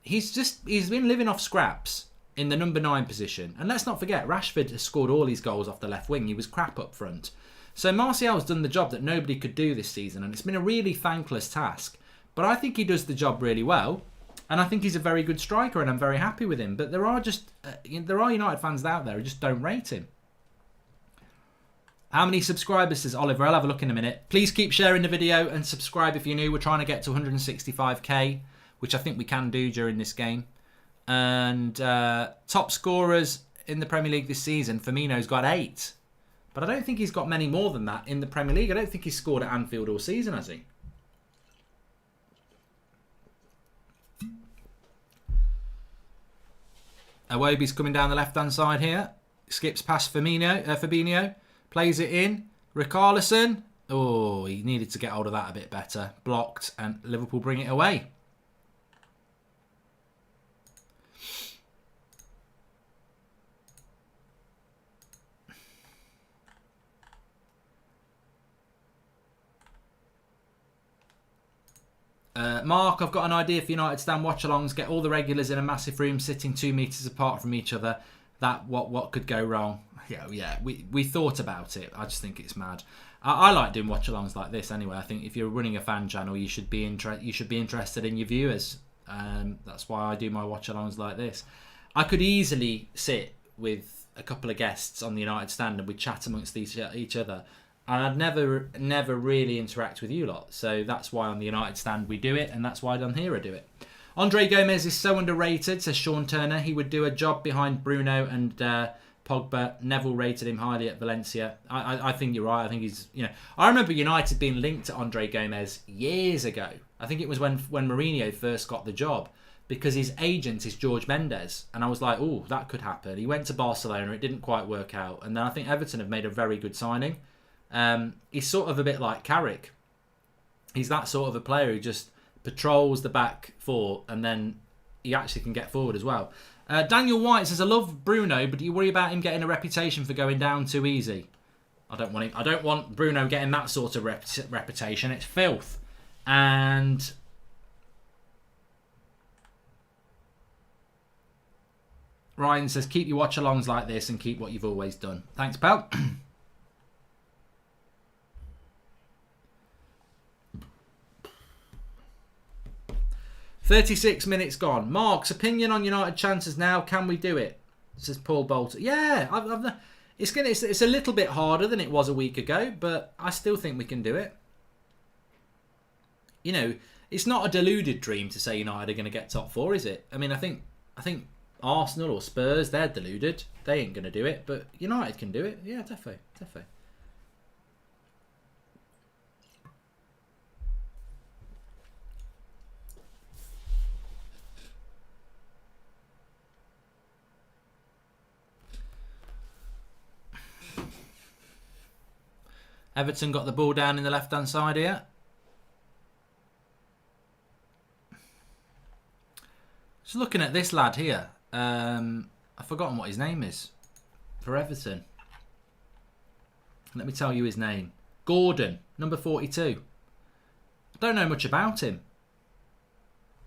He's been living off scraps in the number 9 position. And let's not forget, Rashford has scored all his goals off the left wing. He was crap up front. So Martial's done the job that nobody could do this season, and it's been a really thankless task. But I think he does the job really well, and I think he's a very good striker, and I'm very happy with him. But there are United fans out there who just don't rate him. How many subscribers, says Oliver? I'll have a look in a minute. Please keep sharing the video and subscribe if you're new. We're trying to get to 165k, which I think we can do during this game. And top scorers in the Premier League this season, Firmino's got 8. But I don't think he's got many more than that in the Premier League. I don't think he's scored at Anfield all season, has he? Iwobi's coming down the left-hand side here. Skips past Fabinho. Plays it in. Richarlison. Oh, he needed to get hold of that a bit better. Blocked, and Liverpool bring it away. Mark, I've got an idea for United stand watch-alongs. Get all the regulars in a massive room sitting 2 metres apart from each other. What could go wrong? Yeah. We thought about it. I just think it's mad. I like doing watch-alongs like this anyway. I think if you're running a fan channel, you should be interested in your viewers. That's why I do my watch-alongs like this. I could easily sit with a couple of guests on the United stand and we'd chat amongst each other. And I'd never really interact with you lot. So that's why on the United stand we do it, and that's why down here I do it. Andre Gomez is so underrated, says Sean Turner. He would do a job behind Bruno and Pogba. Neville rated him highly at Valencia. I think you're right. I think he's, I remember United being linked to Andre Gomez years ago. I think it was when Mourinho first got the job, because his agent is George Mendes. And I was like, oh, that could happen. He went to Barcelona. It didn't quite work out. And then I think Everton have made a very good signing. He's sort of a bit like Carrick. He's that sort of a player who just patrols the back four and then he actually can get forward as well. Daniel White says, I love Bruno, but do you worry about him getting a reputation for going down too easy? I don't want Bruno getting that sort of reputation. It's filth. And Ryan says, keep your watch-alongs like this and keep what you've always done. Thanks, pal. 36 minutes gone. Mark's opinion on United chances now. Can we do it? Says Paul Bolton. Yeah, it's a little bit harder than it was a week ago, but I still think we can do it. It's not a deluded dream to say United are going to get top 4, is it? I mean, I think Arsenal or Spurs, they're deluded. They ain't going to do it, but United can do it. Yeah, definitely. Everton got the ball down in the left-hand side here. Just looking at this lad here. I've forgotten what his name is for Everton. Let me tell you his name. Gordon, number 42. I don't know much about him.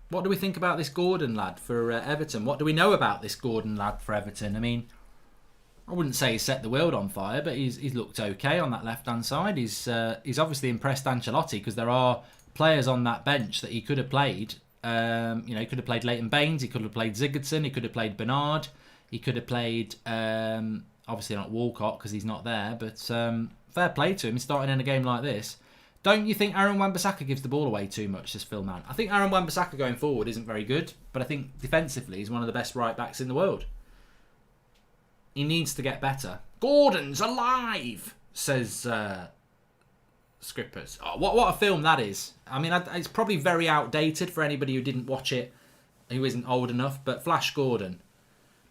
What do we think about this Gordon lad for Everton? What do we know about this Gordon lad for Everton? I mean, I wouldn't say he's set the world on fire, but he's looked okay on that left-hand side. He's obviously impressed Ancelotti because there are players on that bench that he could have played. He could have played Leighton Baines, he could have played Sigurdsson, he could have played Bernard, he could have played, obviously not Walcott because he's not there, but fair play to him starting in a game like this. Don't you think Aaron Wan-Bissaka gives the ball away too much, this Phil Man? I think Aaron Wan-Bissaka going forward isn't very good, but I think defensively he's one of the best right-backs in the world. He needs to get better. Gordon's alive, says Scrippers. Oh, what a film that is. I mean, it's probably very outdated for anybody who didn't watch it, who isn't old enough, but Flash Gordon.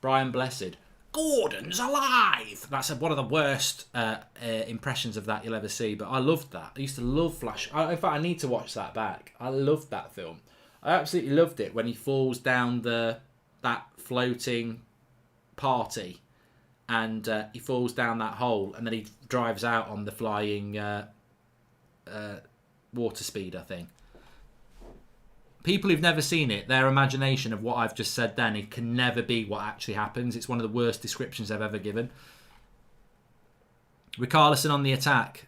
Brian Blessed. Gordon's alive! That's one of the worst impressions of that you'll ever see, but I loved that. I used to love Flash. In fact, I need to watch that back. I loved that film. I absolutely loved it when he falls down that floating party and he falls down that hole and then he drives out on the flying water speed, I think. People who've never seen it, their imagination of what I've just said then, it can never be what actually happens. It's one of the worst descriptions I've ever given. Richarlison on the attack.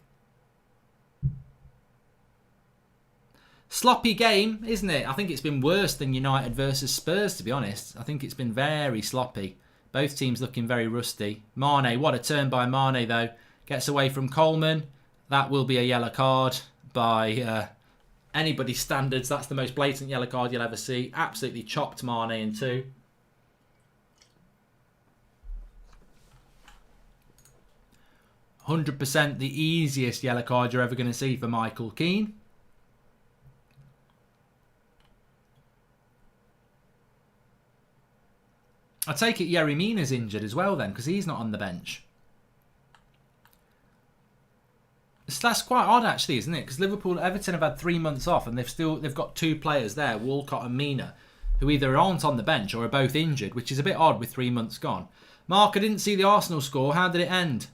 Sloppy game, isn't it? I think it's been worse than United versus Spurs, to be honest. I think it's been very sloppy. Both teams looking very rusty. Mane, what a turn by Mane, though. Gets away from Coleman. That will be a yellow card by anybody's standards. That's the most blatant yellow card you'll ever see. Absolutely chopped Mane in two. %, the easiest yellow card you're ever going to see for Michael Keane. I take it Yerry Mina's injured as well then, because he's not on the bench. That's quite odd actually, isn't it? Because Everton have had 3 months off and they've got two players there, Walcott and Mina, who either aren't on the bench or are both injured, which is a bit odd with 3 months gone. Mark, I didn't see the Arsenal score. How did it end?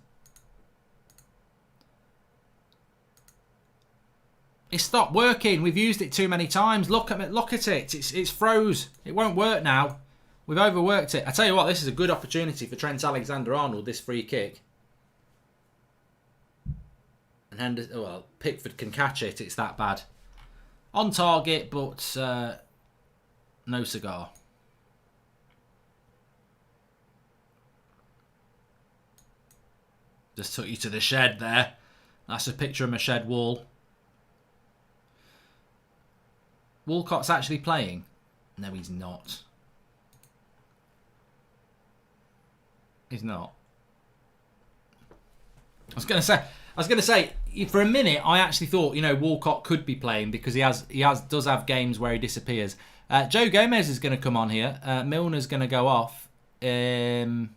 It stopped working. We've used it too many times. Look at it. It's froze. It won't work now. We've overworked it. I tell you what, this is a good opportunity for Trent Alexander-Arnold, this free kick. And Pickford can catch it. It's that bad. On target, but no cigar. Just took you to the shed there. That's a picture of my shed wall. Walcott's actually playing. No, he's not. He's not. I was going to say, for a minute, I actually thought, Walcott could be playing because he does have games where he disappears. Joe Gomez is going to come on here. Milner's going to go off. It's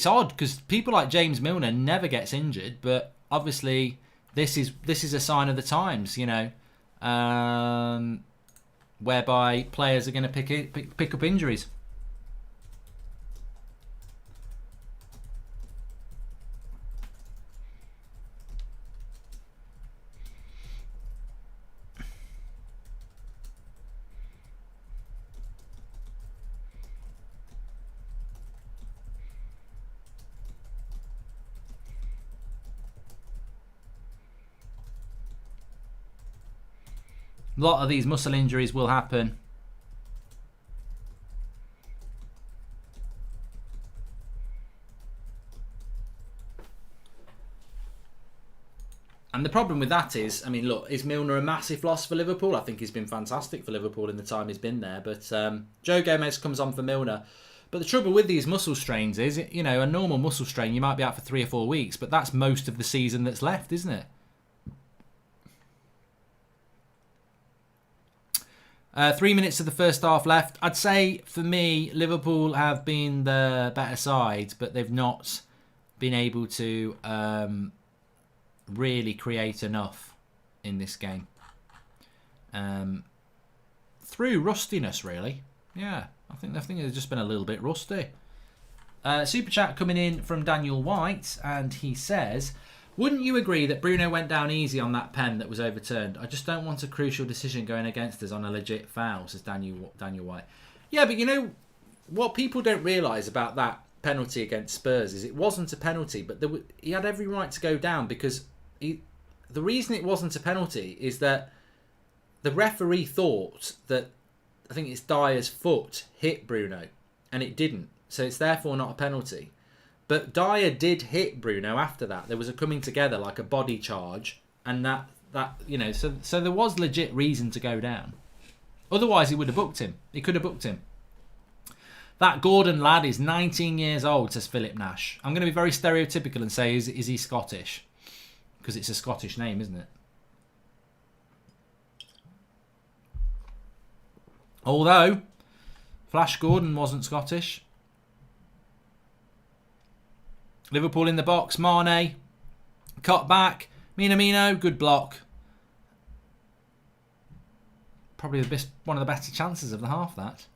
odd because people like James Milner never gets injured, but obviously this is a sign of the times, whereby players are going to pick up injuries. A lot of these muscle injuries will happen. And the problem with that is, look, is Milner a massive loss for Liverpool? I think he's been fantastic for Liverpool in the time he's been there. But Joe Gomez comes on for Milner. But the trouble with these muscle strains is, a normal muscle strain, you might be out for 3 or 4 weeks, but that's most of the season that's left, isn't it? 3 minutes of the first half left. I'd say, for me, Liverpool have been the better side, but they've not been able to really create enough in this game. Through rustiness, really. Yeah, I think they've just been a little bit rusty. Super chat coming in from Daniel White, and he says, Wouldn't you agree that Bruno went down easy on that pen that was overturned? I just don't want a crucial decision going against us on a legit foul, says Daniel White. Yeah, but you know, what people don't realise about that penalty against Spurs is it wasn't a penalty, but he had every right to go down because the reason it wasn't a penalty is that the referee thought that, I think it's Dyer's foot hit Bruno, and it didn't. So it's therefore not a penalty. But Dyer did hit Bruno after that. There was a coming together, like a body charge, and that you know, so there was legit reason to go down. Otherwise, he would have booked him. He could have booked him. That Gordon lad is 19 years old, says Philip Nash. I'm going to be very stereotypical and say, is he Scottish? Because it's a Scottish name, isn't it? Although, Flash Gordon wasn't Scottish. Liverpool in the box. Mane. Cut back. Minamino. Good block. Probably one of the better chances of the half, that.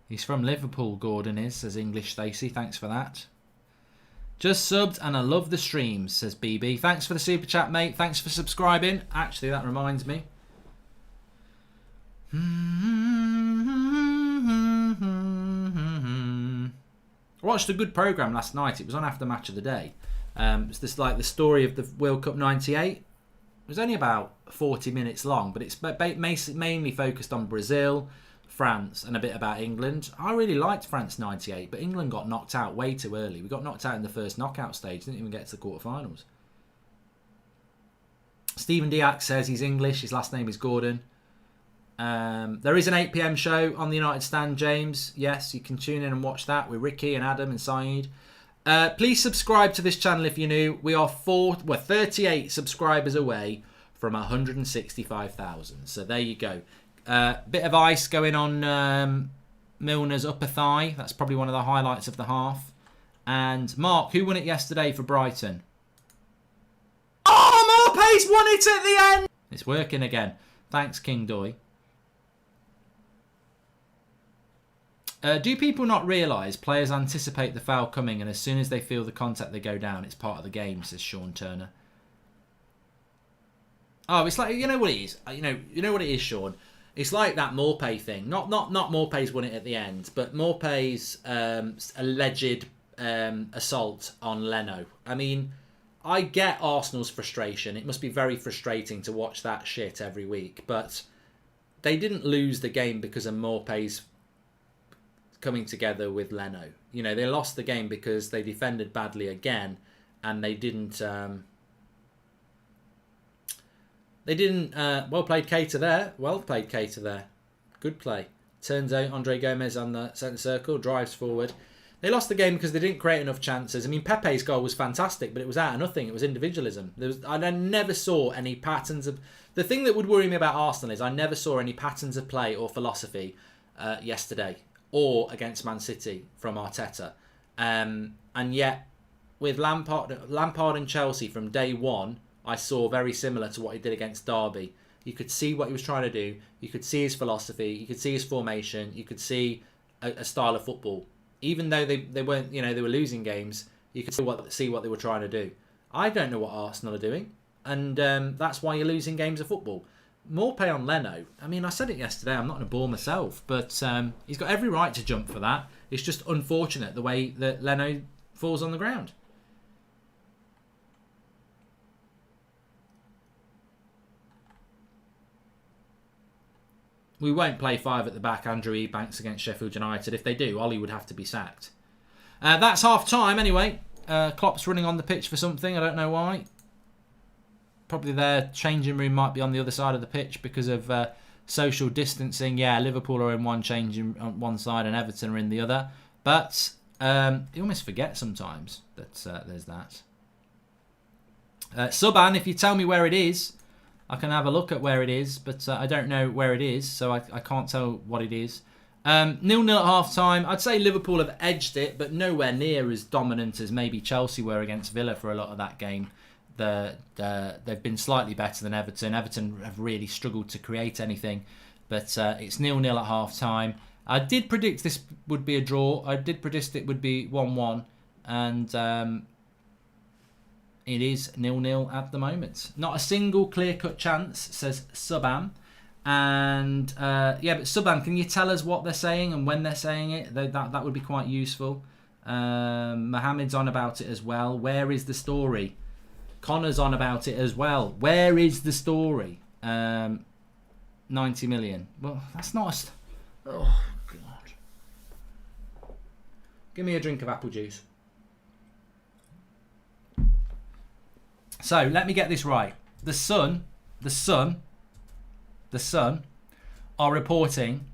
He's from Liverpool, Gordon is, says English Stacey. Thanks for that. Just subbed and I love the streams, says BB. Thanks for the super chat, mate. Thanks for subscribing. Actually, that reminds me. I watched a good programme last night. It was on after match of the day. It's this like the story of the World Cup '98. It was only about 40 minutes long, but it's mainly focused on Brazil, France, and a bit about England. I really liked France '98, but England got knocked out way too early. We got knocked out in the first knockout stage, didn't even get to the quarterfinals. Stephen Diak says he's English, his last name is Gordon. There is an 8 PM show on the United Stand, James. Yes, you can tune in and watch that with Ricky and Adam and Saeed. Please subscribe to this channel if you're new. We are 38 subscribers away from 165,000. So there you go. Bit of ice going on Milner's upper thigh. That's probably one of the highlights of the half. And Mark, who won it yesterday for Brighton? Oh, Morpace won it at the end! It's working again. Thanks, King Doy. Do people not realise players anticipate the foul coming and as soon as they feel the contact they go down? It's part of the game, says Sean Turner. Oh, it's like, you know what it is? You know what it is, Sean? It's like that Morpay thing. Not Morpay's won it at the end, but Morpay's alleged assault on Leno. I mean, I get Arsenal's frustration. It must be very frustrating to watch that shit every week, but they didn't lose the game because of Morpay's coming together with Leno. You know, they lost the game because they defended badly again, and they didn't. Well played, Keita there. Well played, Keita there. Good play. Turns out Andre Gomez on the centre circle, drives forward. They lost the game because they didn't create enough chances. I mean, Pepe's goal was fantastic, but it was out of nothing. It was individualism. I never saw any patterns of. The thing that would worry me about Arsenal is I never saw any patterns of play or philosophy yesterday or against Man City from Arteta. And yet, with Lampard and Chelsea from day one, I saw very similar to what he did against Derby. You could see what he was trying to do. You could see his philosophy. You could see his formation. You could see a style of football. Even though they weren't, they were losing games, you could see what they were trying to do. I don't know what Arsenal are doing, and that's why you're losing games of football. Morpay on Leno. I mean, I said it yesterday. I'm not going to bore myself, but he's got every right to jump for that. It's just unfortunate the way that Leno falls on the ground. We won't play 5 at the back, Andrew Ebanks against Sheffield United. If they do, Ollie would have to be sacked. That's half time anyway. Klopp's running on the pitch for something. I don't know why. Probably their changing room might be on the other side of the pitch because of social distancing. Yeah, Liverpool are in one changing on one side and Everton are in the other. But you almost forget sometimes that there's that. Suban, if you tell me where it is, I can have a look at where it is, but I don't know where it is, so I can't tell what it is. 0-0 at half-time. I'd say Liverpool have edged it, but nowhere near as dominant as maybe Chelsea were against Villa for a lot of that game. They've been slightly better than Everton. Everton have really struggled to create anything. But it's 0-0 at half-time. I did predict this would be a draw. I did predict it would be 1-1. And it is 0-0 at the moment. Not a single clear-cut chance, says Subham. And yeah, but Subham, can you tell us what they're saying and when they're saying it? That would be quite useful. Mohammed's on about it as well. Where is the story? Connor's on about it as well. Where is the story? 90 million. Well, that's not a... Oh, God. Give me a drink of apple juice. So, let me get this right. The Sun are reporting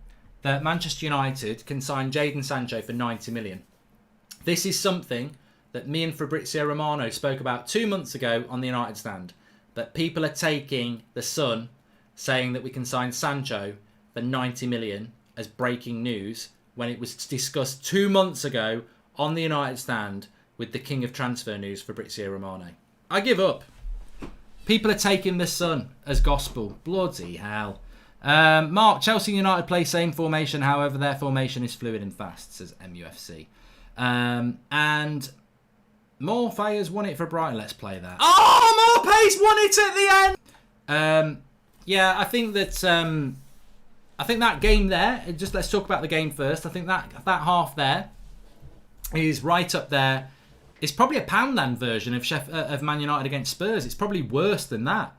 that Manchester United can sign Jadon Sancho for 90 million. This is something that me and Fabrizio Romano spoke about 2 months ago on the United stand. That people are taking the Sun saying that we can sign Sancho for 90 million as breaking news when it was discussed 2 months ago on the United stand with the king of transfer news, Fabrizio Romano. I give up. People are taking the Sun as gospel. Bloody hell. Mark, Chelsea United play same formation, however their formation is fluid and fast, says MUFC. And Morpheus won it for Brighton. Let's play that. Oh, Morpheus won it at the end! Yeah, I think that game there, just let's talk about the game first. I think that half there is right up there. It's probably a Poundland version of Man United against Spurs. It's probably worse than that.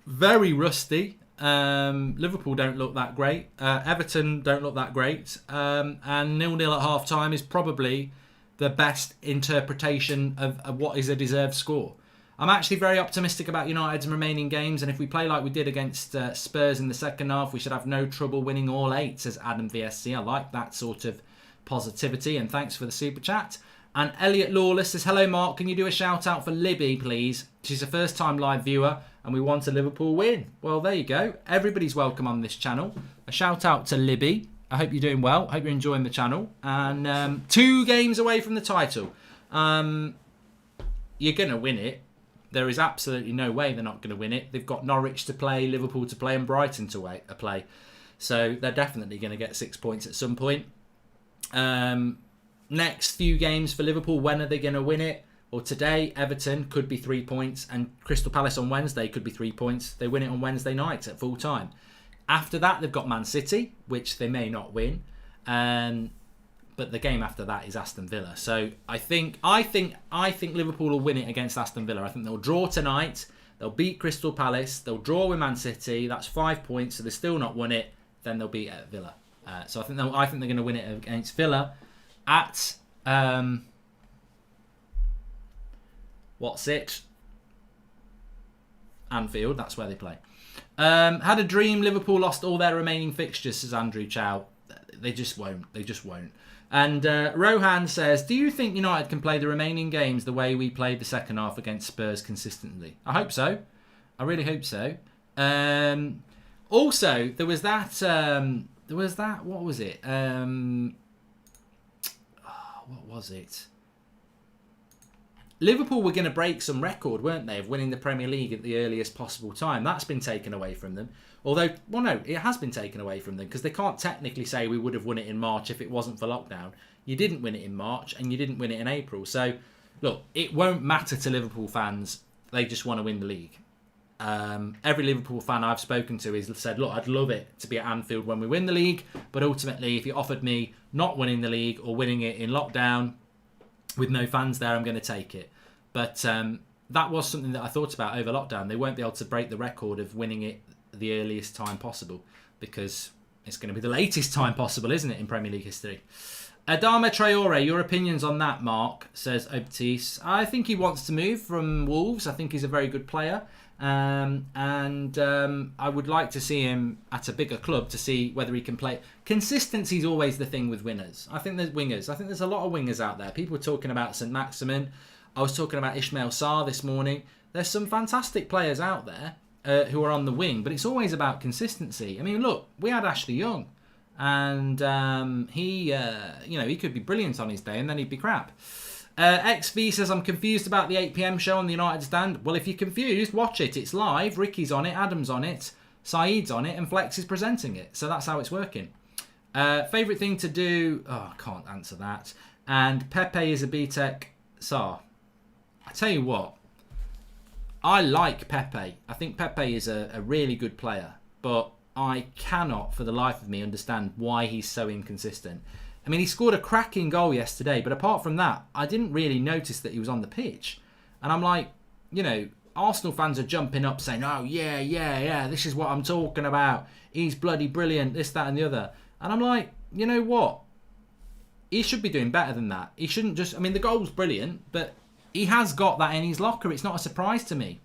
Very rusty. Liverpool don't look that great. Everton don't look that great. And 0-0 at half-time is probably the best interpretation of what is a deserved score. I'm actually very optimistic about United's remaining games, and if we play like we did against Spurs in the second half, we should have no trouble winning all 8, says Adam VSC. I like that sort of positivity, and thanks for the super chat. And Elliot Lawless says, hello Mark, can you do a shout out for Libby please? She's a first time live viewer and we want a Liverpool win. Well, there you go. Everybody's welcome on this channel. A shout out to Libby. I hope you're doing well. I hope you're enjoying the channel. And 2 games away from the title. You're going to win it. There is absolutely no way they're not going to win it. They've got Norwich to play, Liverpool to play and Brighton to play. So they're definitely going to get 6 points at some point. Next few games for Liverpool, when are they going to win it? Well, today, Everton could be 3 points and Crystal Palace on Wednesday could be 3 points. They win it on Wednesday night at full time. After that, they've got Man City, which they may not win. But the game after that is Aston Villa. So I think Liverpool will win it against Aston Villa. I think they'll draw tonight. They'll beat Crystal Palace. They'll draw with Man City. That's 5 points. So they've still not won it. Then they'll beat at Villa. So I think they're going to win it against Villa. At Anfield, that's where they play. Had a dream Liverpool lost all their remaining fixtures, says Andrew Chow. They just won't. And Rohan says, do you think United can play the remaining games the way we played the second half against Spurs consistently? I hope so. I really hope so. Also, there was that, what was it? What was it? Liverpool were going to break some record, weren't they, of winning the Premier League at the earliest possible time. That's been taken away from them. Although, well, no, it has been taken away from them because they can't technically say we would have won it in March if it wasn't for lockdown. You didn't win it in March and you didn't win it in April. So, look, it won't matter to Liverpool fans. They just want to win the league. Every Liverpool fan I've spoken to has said, look, I'd love it to be at Anfield when we win the league, but ultimately if you offered me not winning the league or winning it in lockdown with no fans there, I'm going to take it. But that was something that I thought about over lockdown. They won't be able to break the record of winning it the earliest time possible because it's going to be the latest time possible, isn't it, in Premier League history? Adama Traore, your opinions on that, Mark, says Obtis. I think he wants to move from Wolves. I think he's a very good player. I would like to see him at a bigger club to see whether he can play. Consistency is always the thing with winners. I think there's wingers. I think there's a lot of wingers out there. People are talking about St. Maximin. I was talking about Ismail Sarr this morning. There's some fantastic players out there who are on the wing, but it's always about consistency. I mean, look, we had Ashley Young, and he could be brilliant on his day, and then he'd be crap. XV says, I'm confused about the 8 PM show on the United stand. Well, if you're confused, watch it. It's live. Ricky's on it. Adam's on it. Saeed's on it and Flex is presenting it. So that's how it's working. Favourite thing to do? Oh, I can't answer that. And Pepe is a BTEC Sar. I tell you what, I like Pepe. I think Pepe is a really good player, but I cannot for the life of me understand why he's so inconsistent. I mean, he scored a cracking goal yesterday, but apart from that, I didn't really notice that he was on the pitch. And I'm like, you know, Arsenal fans are jumping up saying, oh, yeah, this is what I'm talking about. He's bloody brilliant, this, that and the other. And I'm like, you know what? He should be doing better than that. He shouldn't just... I mean, the goal's brilliant, but he has got that in his locker. It's not a surprise to me.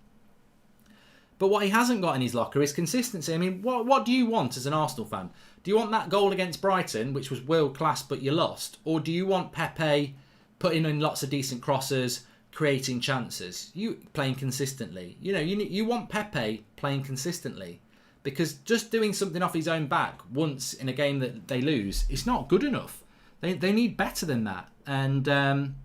But what he hasn't got in his locker is consistency. I mean, what do you want as an Arsenal fan? Do you want that goal against Brighton, which was world-class but you lost? Or do you want Pepe putting in lots of decent crosses, creating chances? You playing consistently. You know, you want Pepe playing consistently. Because just doing something off his own back once in a game that they lose, it's not good enough. They need better than that. And,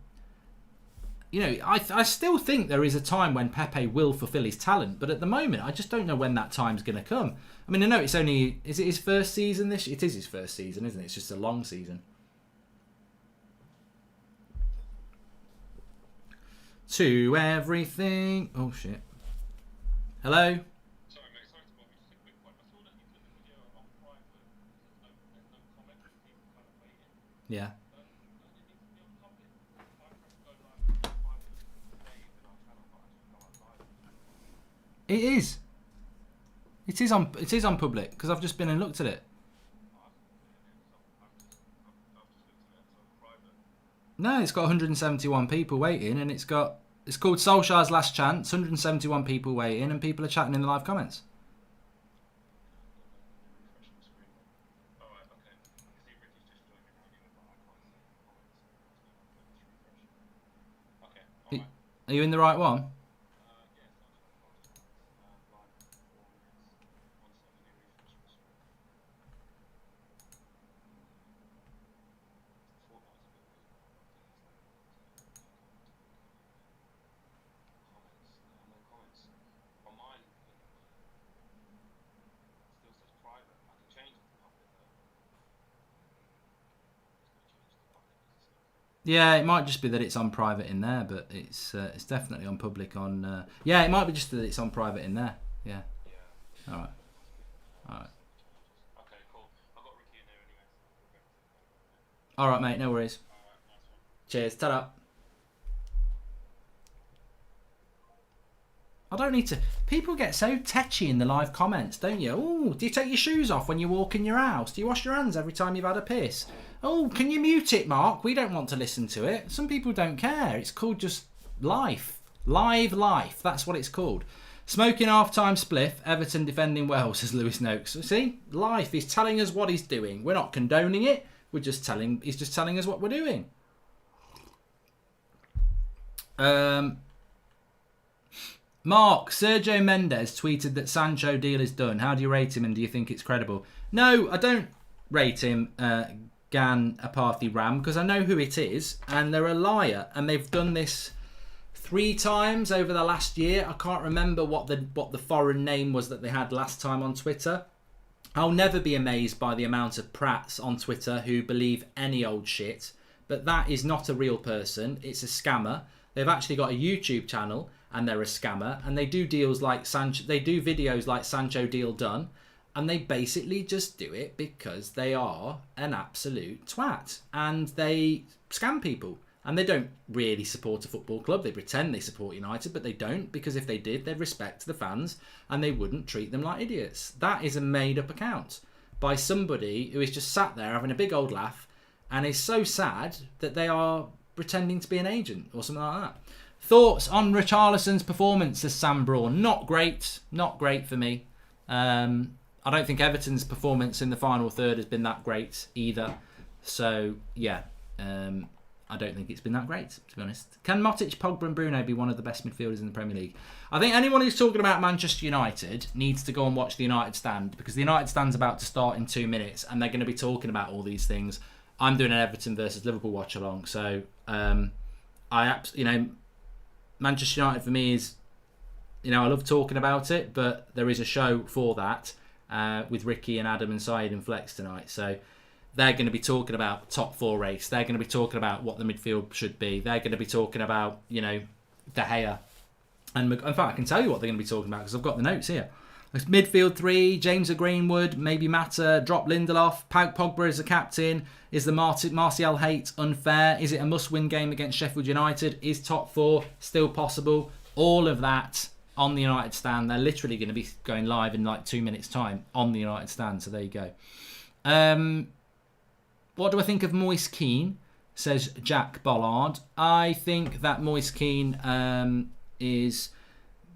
you know, I still think there is a time when Pepe will fulfill his talent. But at the moment, I just don't know when that time's going to come. I mean, I know it's only... Is it his first season this year? It is his first season, isn't it? It's just a long season. To everything... Oh, shit. Hello? Yeah. It is. It is on public because I've just been and looked at it. No, it's got 171 people waiting, and it's called Solskjaer's Last Chance. 171 people waiting, and people are chatting in the live comments. Are you in the right one? Yeah, it might just be that it's on private in there, but it's definitely on public on... yeah, it might be just that it's on private in there. Yeah. Alright. Okay, cool. I've got Ricky in there anyway. Alright, mate, no worries. Cheers, ta-da. I don't need to... People get so tetchy in the live comments, don't you? Oh, do you take your shoes off when you walk in your house? Do you wash your hands every time you've had a piss? Oh, can you mute it, Mark? We don't want to listen to it. Some people don't care. It's called just life. Live life. That's what it's called. Smoking half-time spliff. Everton defending well, says Lewis Noakes. See? Life. He's telling us what he's doing. We're not condoning it. He's just telling us what we're doing. Mark, Sergio Mendes tweeted that Sancho deal is done. How do you rate him and do you think it's credible? No, I don't rate him, Gan Aparthi Ram, because I know who it is and they're a liar. And they've done this 3 times over the last year. I can't remember what the foreign name was that they had last time on Twitter. I'll never be amazed by the amount of prats on Twitter who believe any old shit. But that is not a real person. It's a scammer. They've actually got a YouTube channel and they're a scammer, and they do deals like Sancho. They do videos like Sancho deal done, and they basically just do it because they are an absolute twat and they scam people. And they don't really support a football club. They pretend they support United, but they don't, because if they did, they'd respect the fans and they wouldn't treat them like idiots. That is a made-up account by somebody who is just sat there having a big old laugh and is so sad that they are pretending to be an agent or something like that. Thoughts on Richarlison's performance, says Sam Braun. Not great. Not great for me. I don't think Everton's performance in the final third has been that great either. So, yeah. I don't think it's been that great, to be honest. Can Motic, Pogba and Bruno be one of the best midfielders in the Premier League? I think anyone who's talking about Manchester United needs to go and watch the United stand, because the United stand's about to start in 2 minutes and they're going to be talking about all these things. I'm doing an Everton versus Liverpool watch along, so Manchester United for me is, I love talking about it, but there is a show for that. with Ricky and Adam and Syed and Flex tonight. So they're going to be talking about top 4 race. They're going to be talking about what the midfield should be. They're going to be talking about, De Gea. And in fact, I can tell you what they're going to be talking about because I've got the notes here. Midfield 3, James Greenwood, maybe Mata, drop Lindelof, Pogba as the captain. Is the Martial hate unfair? Is it a must-win game against Sheffield United? Is top 4 still possible? All of that on the United Stand. They're literally going to be going live in like 2 minutes' time on the United Stand. So there you go. What do I think of Moise Keane? Says Jack Bollard. I think that Moise Keane is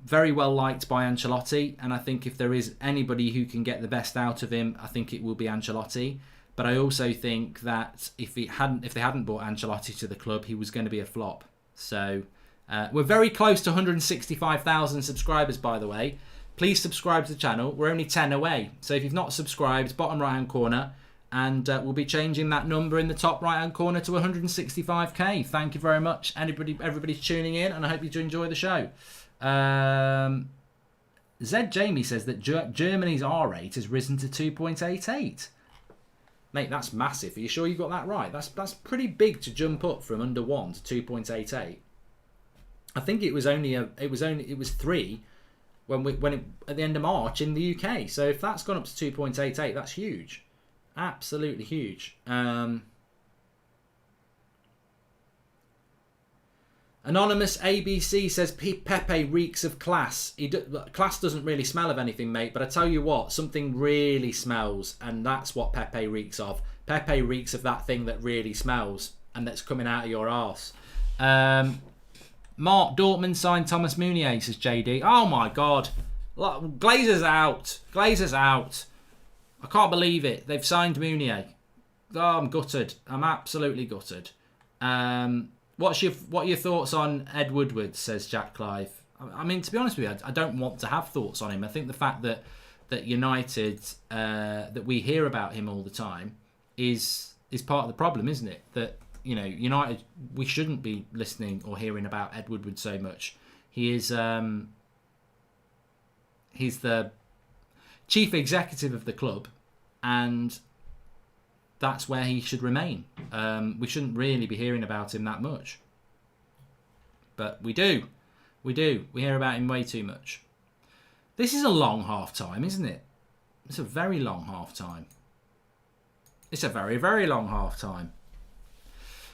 very well liked by Ancelotti, and I think if there is anybody who can get the best out of him, I think it will be Ancelotti. But I also think that if they hadn't brought Ancelotti to the club, he was going to be a flop. So we're very close to 165,000 subscribers, by the way. Please subscribe to the channel. We're only 10 away. So if you've not subscribed, bottom right-hand corner, and we'll be changing that number in the top right-hand corner to 165k. Thank you very much, everybody's tuning in, and I hope you do enjoy the show. Zed Jamie says that Germany's R rate has risen to 2.88. Mate, that's massive. Are you sure you got that right? That's pretty big to jump up from under 1 to 2.88. I think it was 3 when at the end of March in the UK. So if that's gone up to 2.88, that's huge. Absolutely huge. Anonymous ABC says Pepe reeks of class. Class doesn't really smell of anything, mate, but I tell you what, something really smells, and that's what Pepe reeks of. Pepe reeks of that thing that really smells and that's coming out of your arse. Mark Dortmund signed Thomas Meunier, says JD. Oh my God. Glazer's out. Glazer's out. I can't believe it. They've signed Meunier. Oh, I'm gutted. I'm absolutely gutted. What are your thoughts on Ed Woodward, says Jack Clive. I mean, to be honest with you, I don't want to have thoughts on him. I think the fact that United, that we hear about him all the time is part of the problem, isn't it? That, United, we shouldn't be listening or hearing about Ed Woodward so much. He's the chief executive of the club, and that's where he should remain. We shouldn't really be hearing about him that much. But we do. We hear about him way too much. This is a long half-time, isn't it? It's a very long half-time. It's a very, very long half-time.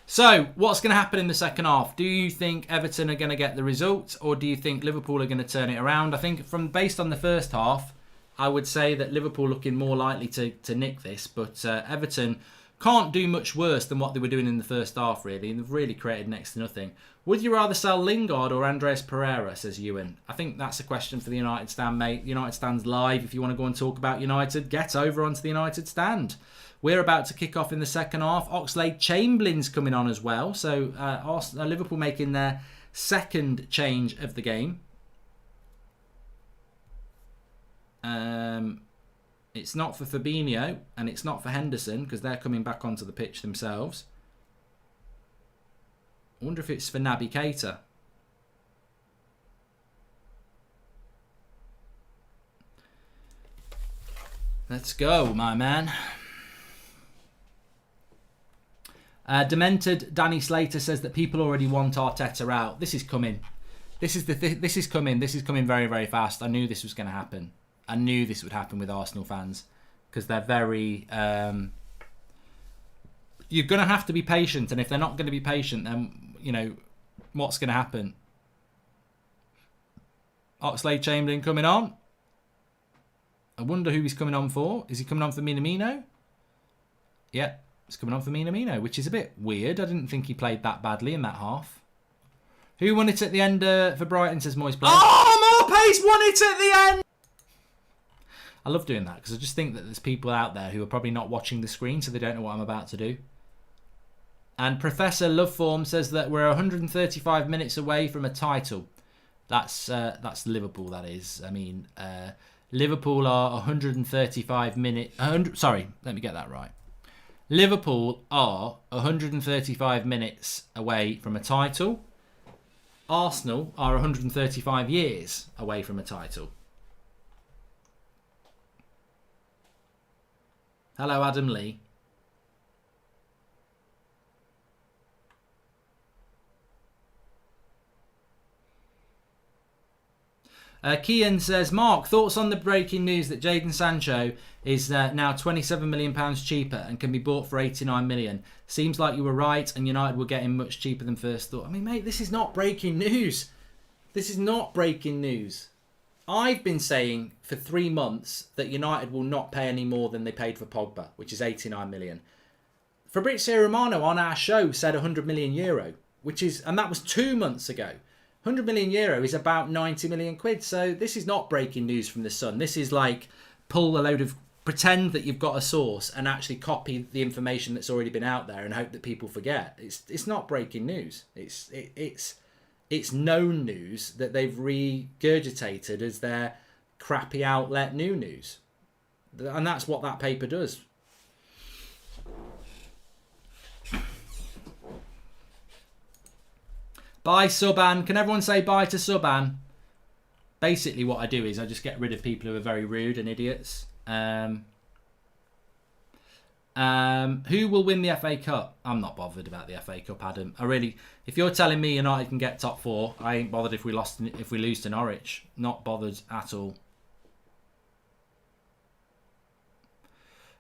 So, what's going to happen in the second half? Do you think Everton are going to get the result, or do you think Liverpool are going to turn it around? I think based on the first half, I would say that Liverpool looking more likely to nick this, but Everton can't do much worse than what they were doing in the first half, really, and they've really created next to nothing. Would you rather sell Lingard or Andreas Pereira, says Ewan? I think that's a question for the United Stand, mate. United Stand's live. If you want to go and talk about United, get over onto the United Stand. We're about to kick off in the second half. Oxlade-Chamberlain's coming on as well, so Liverpool making their second change of the game. It's not for Fabinho and it's not for Henderson because they're coming back onto the pitch themselves. I wonder if it's for Naby Keita. Let's go, my man. Demented Danny Slater says that people already want Arteta out. This is coming. This is coming. This is coming very, very fast. I knew this was going to happen. I knew this would happen with Arsenal fans because they're very... you're going to have to be patient, and if they're not going to be patient, then, what's going to happen? Oxlade-Chamberlain coming on. I wonder who he's coming on for. Is he coming on for Minamino? Yeah, he's coming on for Minamino, which is a bit weird. I didn't think he played that badly in that half. Who won it at the end for Brighton, says Moist Player. Oh, Morpace won it at the end! I love doing that because I just think that there's people out there who are probably not watching the screen, so they don't know what I'm about to do. And Professor Loveform says that we're 135 minutes away from a title. That's Liverpool, that is. I mean, Liverpool are 135 minutes... Sorry, let me get that right. Liverpool are 135 minutes away from a title. Arsenal are 135 years away from a title. Hello, Adam Lee. Kian says, Mark, thoughts on the breaking news that Jadon Sancho is now £27 million cheaper and can be bought for £89 million. Seems like you were right and United will get him much cheaper than first thought. I mean, mate, this is not breaking news. This is not breaking news. I've been saying for 3 months that United will not pay any more than they paid for Pogba, which is £89 million. Fabrizio Romano on our show said €100 million, which is, and that was 2 months ago. €100 million is about 90 million quid. So this is not breaking news from the Sun. This is like pull a load of, pretend that you've got a source and actually copy the information that's already been out there and hope that people forget. It's not breaking news. It's known news that they've regurgitated as their crappy outlet new news. And that's what that paper does. Bye, Suban. Can everyone say bye to Suban? Basically what I do is I just get rid of people who are very rude and idiots. Who will win the FA Cup? I'm not bothered about the FA Cup, Adam. If you're telling me United can get top 4, I ain't bothered if we lose to Norwich. Not bothered at all.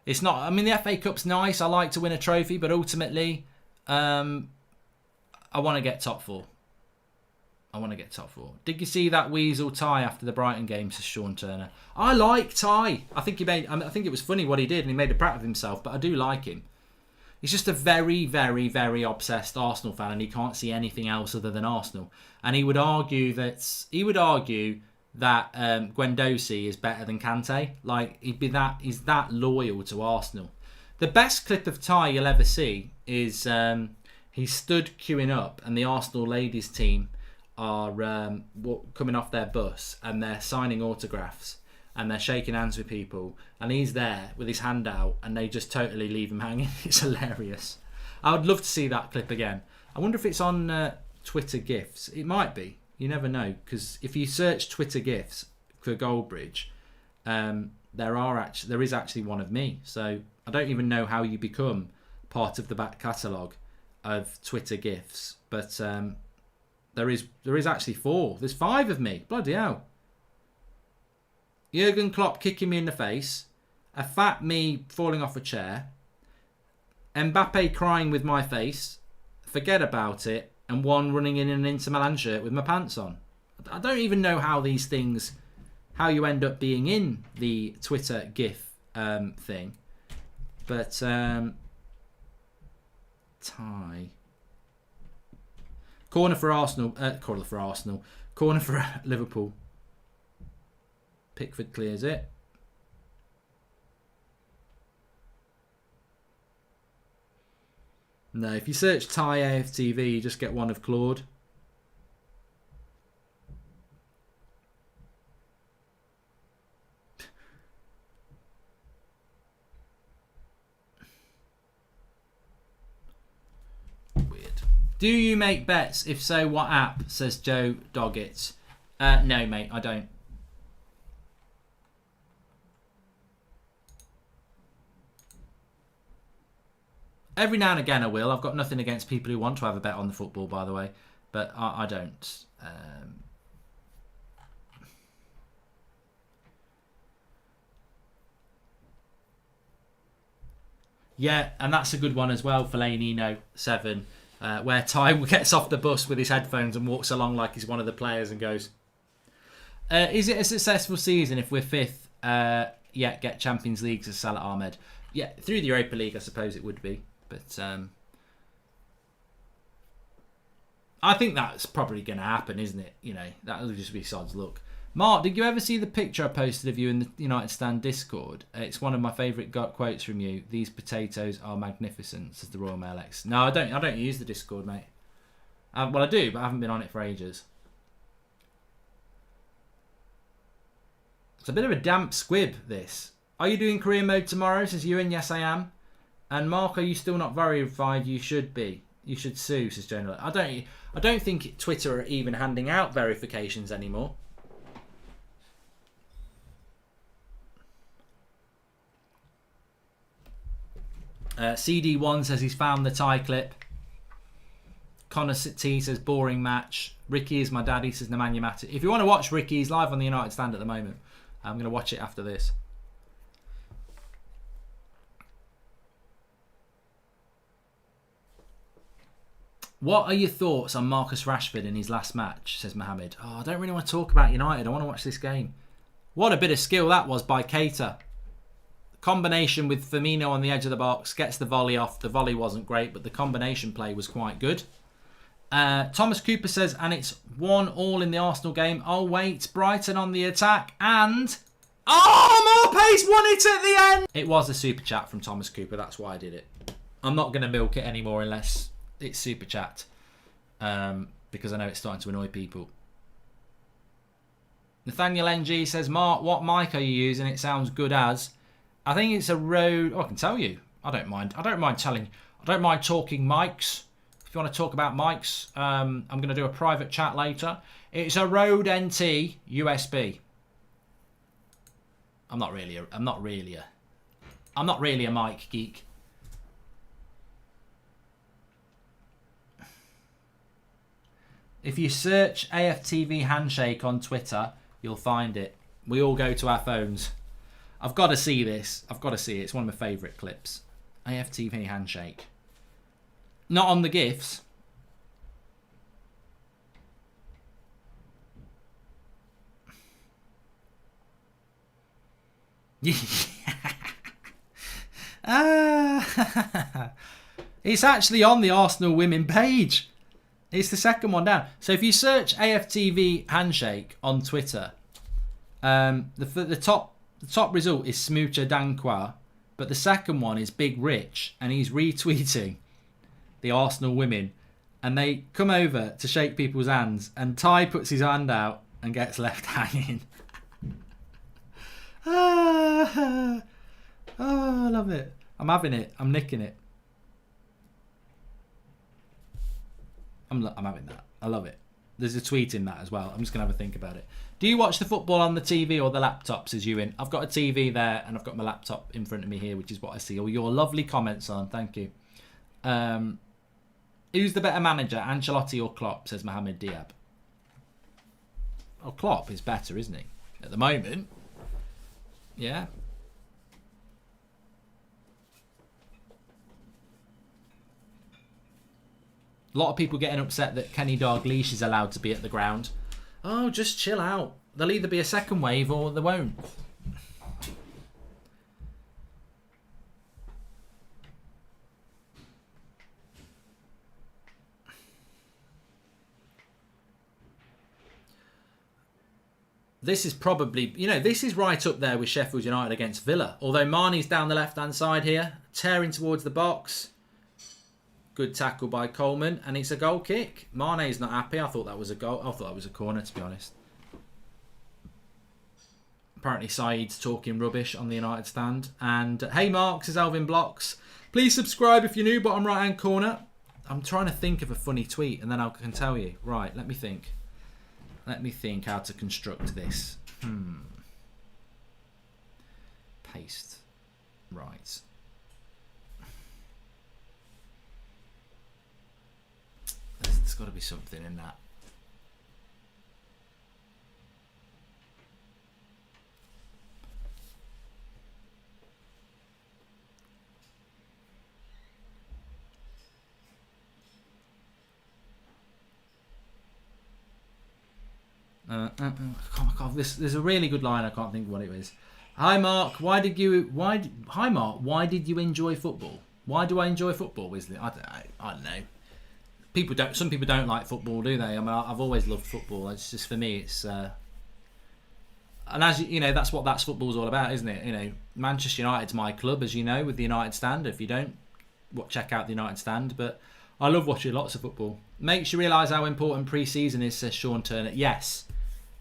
It's not. I mean, the FA Cup's nice. I like to win a trophy, but ultimately, I want to get top 4. Did you see that weasel Ty after the Brighton game? Says Sean Turner. I like Ty. I think it was funny what he did, and he made a prat of himself. But I do like him. He's just a very, very, very obsessed Arsenal fan, and he can't see anything else other than Arsenal. And he would argue that Guendouzi is better than Kante. Like he's that loyal to Arsenal. The best clip of Ty you'll ever see is he stood queuing up, and the Arsenal ladies team are coming off their bus, and they're signing autographs, and they're shaking hands with people, and he's there with his hand out, and they just totally leave him hanging. It's hilarious. I would love to see that clip again. I wonder if it's on Twitter GIFs. It might be. You never know, because if you search Twitter GIFs for Goldbridge, there is actually one of me. So I don't even know how you become part of the back catalogue of Twitter GIFs, but there is actually 4. There's 5 of me. Bloody hell. Jurgen Klopp kicking me in the face, a fat me falling off a chair, Mbappe crying with my face, forget about it, and one running in an Inter Milan shirt with my pants on. I don't even know how you end up being in the Twitter GIF thing. But Ty. Corner for Liverpool. Pickford clears it. No, if you search Thai AFTV, you just get one of Claude. Weird. Do you make bets? If so, what app? Says Joe Doggett. No, mate, I don't. Every now and again I will. I've got nothing against people who want to have a bet on the football, by the way. But I don't. Yeah, and that's a good one as well for Lanino 7, where Ty gets off the bus with his headphones and walks along like he's one of the players and goes, is it a successful season if we're 5th, yet get Champions League, as Salah Ahmed? Yeah, through the Europa League I suppose it would be. But I think that's probably going to happen, isn't it? You know, that'll just be sod's luck. Mark, did you ever see the picture I posted of you in the United Stand Discord? It's one of my favourite quotes from you. These potatoes are magnificent, says the Royal Mail X. No, I don't use the Discord, mate. Well, I do, but I haven't been on it for ages. It's a bit of a damp squib, this. Are you doing career mode tomorrow? Says Ewan. Yes, I am. And Mark, are you still not verified? You should be. You should sue, says General. I don't think Twitter are even handing out verifications anymore. CD1 says he's found the tie clip. Connor T says boring match. Ricky is my daddy, says Nemanja Matic. If you want to watch Ricky, he's live on the United Stand at the moment. I'm going to watch it after this. What are your thoughts on Marcus Rashford in his last match, says Mohammed. Oh, I don't really want to talk about United. I want to watch this game. What a bit of skill that was by Keita. Combination with Firmino on the edge of the box. Gets the volley off. The volley wasn't great, but the combination play was quite good. Thomas Cooper says, and it's 1-1 in the Arsenal game. Oh, wait. Brighton on the attack. And... oh, Morpace won it at the end! It was a super chat from Thomas Cooper. That's why I did it. I'm not going to milk it anymore unless... it's super chat, because I know it's starting to annoy people. Nathaniel NG says, Mark, what mic are you using? It sounds good as. I think it's a Rode. Oh, I can tell you. I don't mind. I don't mind talking mics. If you want to talk about mics, I'm going to do a private chat later. It's a Rode NT USB. I'm not really a mic geek. If you search AFTV handshake on Twitter, you'll find it. We all go to our phones. I've got to see this. I've got to see it. It's one of my favourite clips. AFTV handshake. Not on the GIFs. It's actually on the Arsenal women page. It's the second one down. So if you search AFTV handshake on Twitter, the top result is Smoocher Dankwa, but the second one is Big Rich, and he's retweeting the Arsenal women, and they come over to shake people's hands, and Ty puts his hand out and gets left hanging. Oh, I love it. I'm having it. I'm nicking it. I'm having that. I love it. There's a tweet in that as well. I'm just going to have a think about it. Do you watch the football on the TV or the laptop, says Ewan? I've got a TV there and I've got my laptop in front of me here, which is what I see all your lovely comments on. Thank you. Who's the better manager, Ancelotti or Klopp, says Mohamed Diab. Oh, Klopp is better, isn't he? At the moment. Yeah. A lot of people getting upset that Kenny Dalglish is allowed to be at the ground. Oh, just chill out. There'll either be a second wave or there won't. This is probably, this is right up there with Sheffield United against Villa. Although Marnie's down the left-hand side here, tearing towards the box. Good tackle by Coleman, and it's a goal kick. Mane's not happy. I thought that was a goal. I thought that was a corner, to be honest. Apparently Saeed's talking rubbish on the United Stand. And hey Mark, says Alvin Blocks. Please subscribe if you're new, bottom right-hand corner. I'm trying to think of a funny tweet, and then I can tell you. Right, let me think. Let me think how to construct this. Paste. Right. There's got to be something in that. There's a really good line. I can't think of what it is. Hi Mark, why did you enjoy football? Why do I enjoy football, Wesley? I don't know. Some people don't like football, do they? I mean, I've always loved football. It's just, for me, it's and as you know, that's football's all about, isn't it? Manchester United's my club, as you know, with the United Stand. If you don't, check out the United Stand. But I love watching lots of football. Makes you realise how important pre-season is, says Sean Turner. Yes.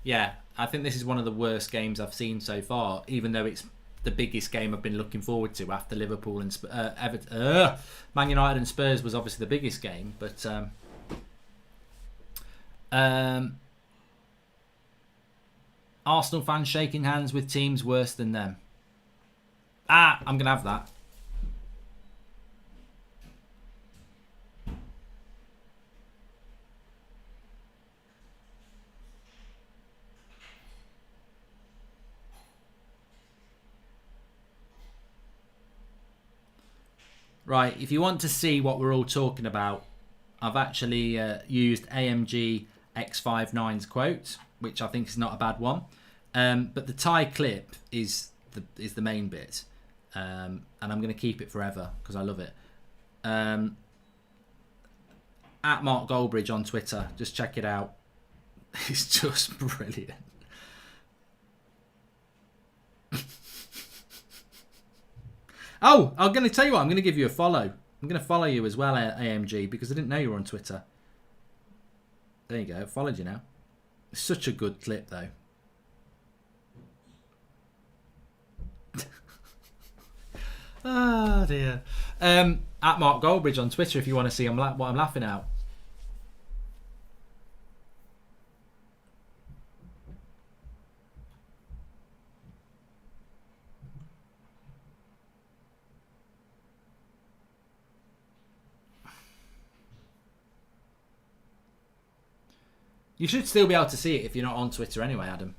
Yeah, I think this is one of the worst games I've seen so far, even though it's the biggest game I've been looking forward to after Liverpool and Everton. Man United and Spurs was obviously the biggest game, but Arsenal fans shaking hands with teams worse than them. I'm going to have that. Right, if you want to see what we're all talking about, I've actually used AMG X59's quote, which I think is not a bad one. But the Thai clip is the main bit. And I'm going to keep it forever because I love it. At Mark Goldbridge on Twitter, just check it out. It's just brilliant. Oh, I'm going to tell you what, I'm going to give you a follow. I'm going to follow you as well, AMG, because I didn't know you were on Twitter. There you go, followed you now. It's such a good clip, though. Oh, dear. At Mark Goldbridge on Twitter, if you want to see what I'm laughing at. You should still be able to see it if you're not on Twitter anyway, Adam.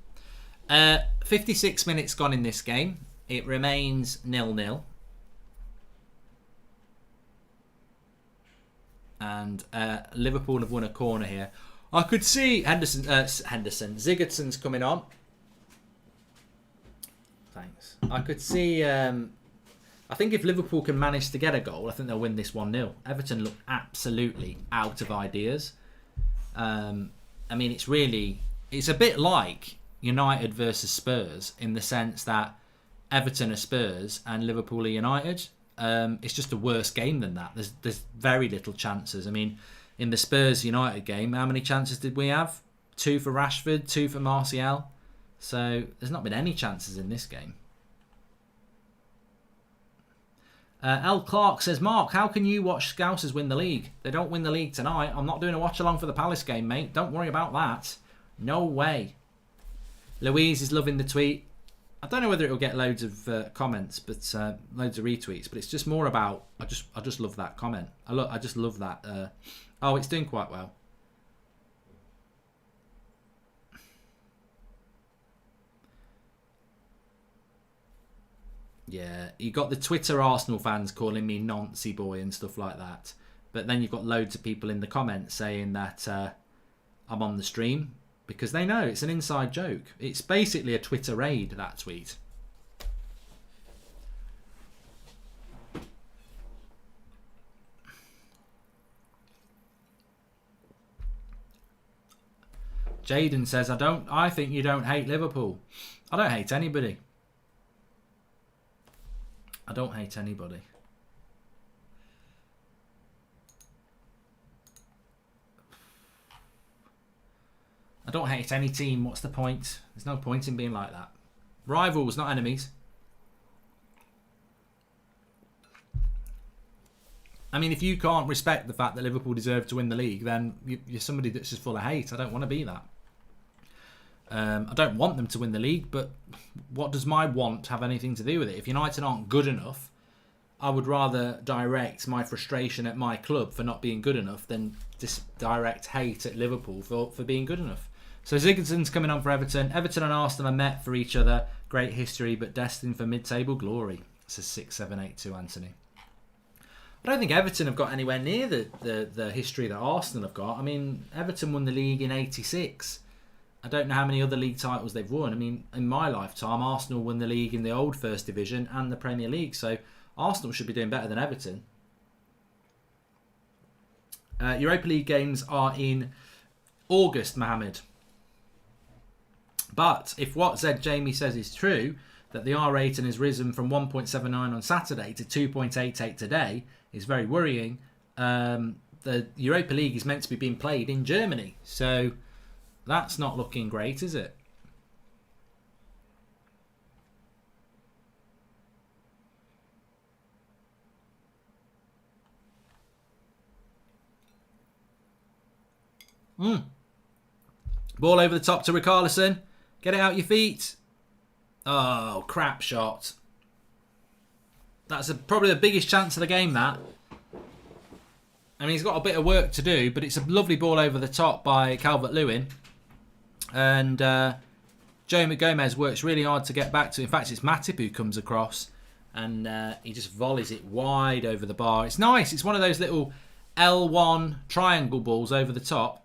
56 minutes gone in this game. It remains 0-0. And Liverpool have won a corner here. I could see Sigurdsson's coming on. Thanks. I could see... I think if Liverpool can manage to get a goal, I think they'll win this 1-0. Everton look absolutely out of ideas. I mean, it's a bit like United versus Spurs in the sense that Everton are Spurs and Liverpool are United. It's just a worse game than that. There's very little chances. I mean, in the Spurs-United game, how many chances did we have? 2 for Rashford, 2 for Martial. So there's not been any chances in this game. L. Clark says, Mark, how can you watch Scousers win the league? They don't win the league tonight. I'm not doing a watch-along for the Palace game, mate. Don't worry about that. No way. Louise is loving the tweet. I don't know whether it'll get loads of comments, but loads of retweets. But it's just more about I just love that comment. I just love that. Oh, it's doing quite well. Yeah, you got the Twitter Arsenal fans calling me Nancy boy and stuff like that. But then you've got loads of people in the comments saying that I'm on the stream because they know it's an inside joke. It's basically a Twitter raid, that tweet. Jaden says, I think you don't hate Liverpool. I don't hate anybody. I don't hate anybody. I don't hate any team. What's the point? There's no point in being like that. Rivals, not enemies. I mean, if you can't respect the fact that Liverpool deserve to win the league, then you're somebody that's just full of hate. I don't want to be that. I don't want them to win the league, but what does my want have anything to do with it? If United aren't good enough, I would rather direct my frustration at my club for not being good enough than just direct hate at Liverpool for being good enough. So Sigurdsson's coming on for Everton. Everton and Arsenal are met for each other. Great history, but destined for mid-table glory. Says 6782 Anthony. I don't think Everton have got anywhere near the history that Arsenal have got. I mean, Everton won the league in '86. I don't know how many other league titles they've won. I mean, in my lifetime, Arsenal won the league in the old First Division and the Premier League. So Arsenal should be doing better than Everton. Europa League games are in August, Mohammed. But if what Zed Jamie says is true, that the R rating has risen from 1.79 on Saturday to 2.88 today, is very worrying. The Europa League is meant to be being played in Germany. So that's not looking great, is it? Ball over the top to Richarlison. Get it out your feet. Oh, crap shot. That's probably the biggest chance of the game, that. I mean, he's got a bit of work to do, but it's a lovely ball over the top by Calvert-Lewin. And Joe Gomez works really hard to get back to. In fact, it's Matip who comes across and he just volleys it wide over the bar. It's nice. It's one of those little L1 triangle balls over the top,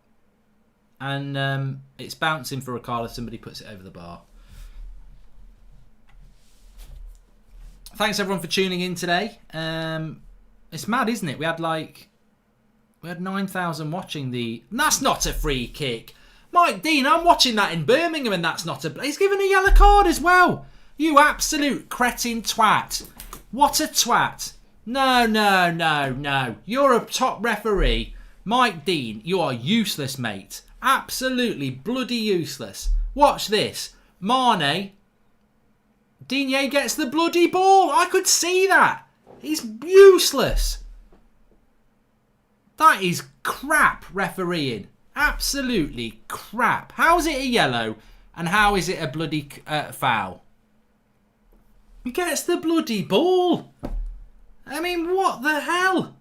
and it's bouncing for a call if somebody puts it over the bar. Thanks everyone for tuning in today. It's mad, isn't it? We had 9,000 watching the... That's not a free kick. Mike Dean, I'm watching that in Birmingham and that's not a... He's given a yellow card as well. You absolute cretin twat. What a twat. No. You're a top referee. Mike Dean, you are useless, mate. Absolutely bloody useless. Watch this. Mane. Digne gets the bloody ball. I could see that. He's useless. That is crap refereeing. Absolutely crap. How is it a yellow and how is it a bloody foul? He gets the bloody ball. I mean, what the hell?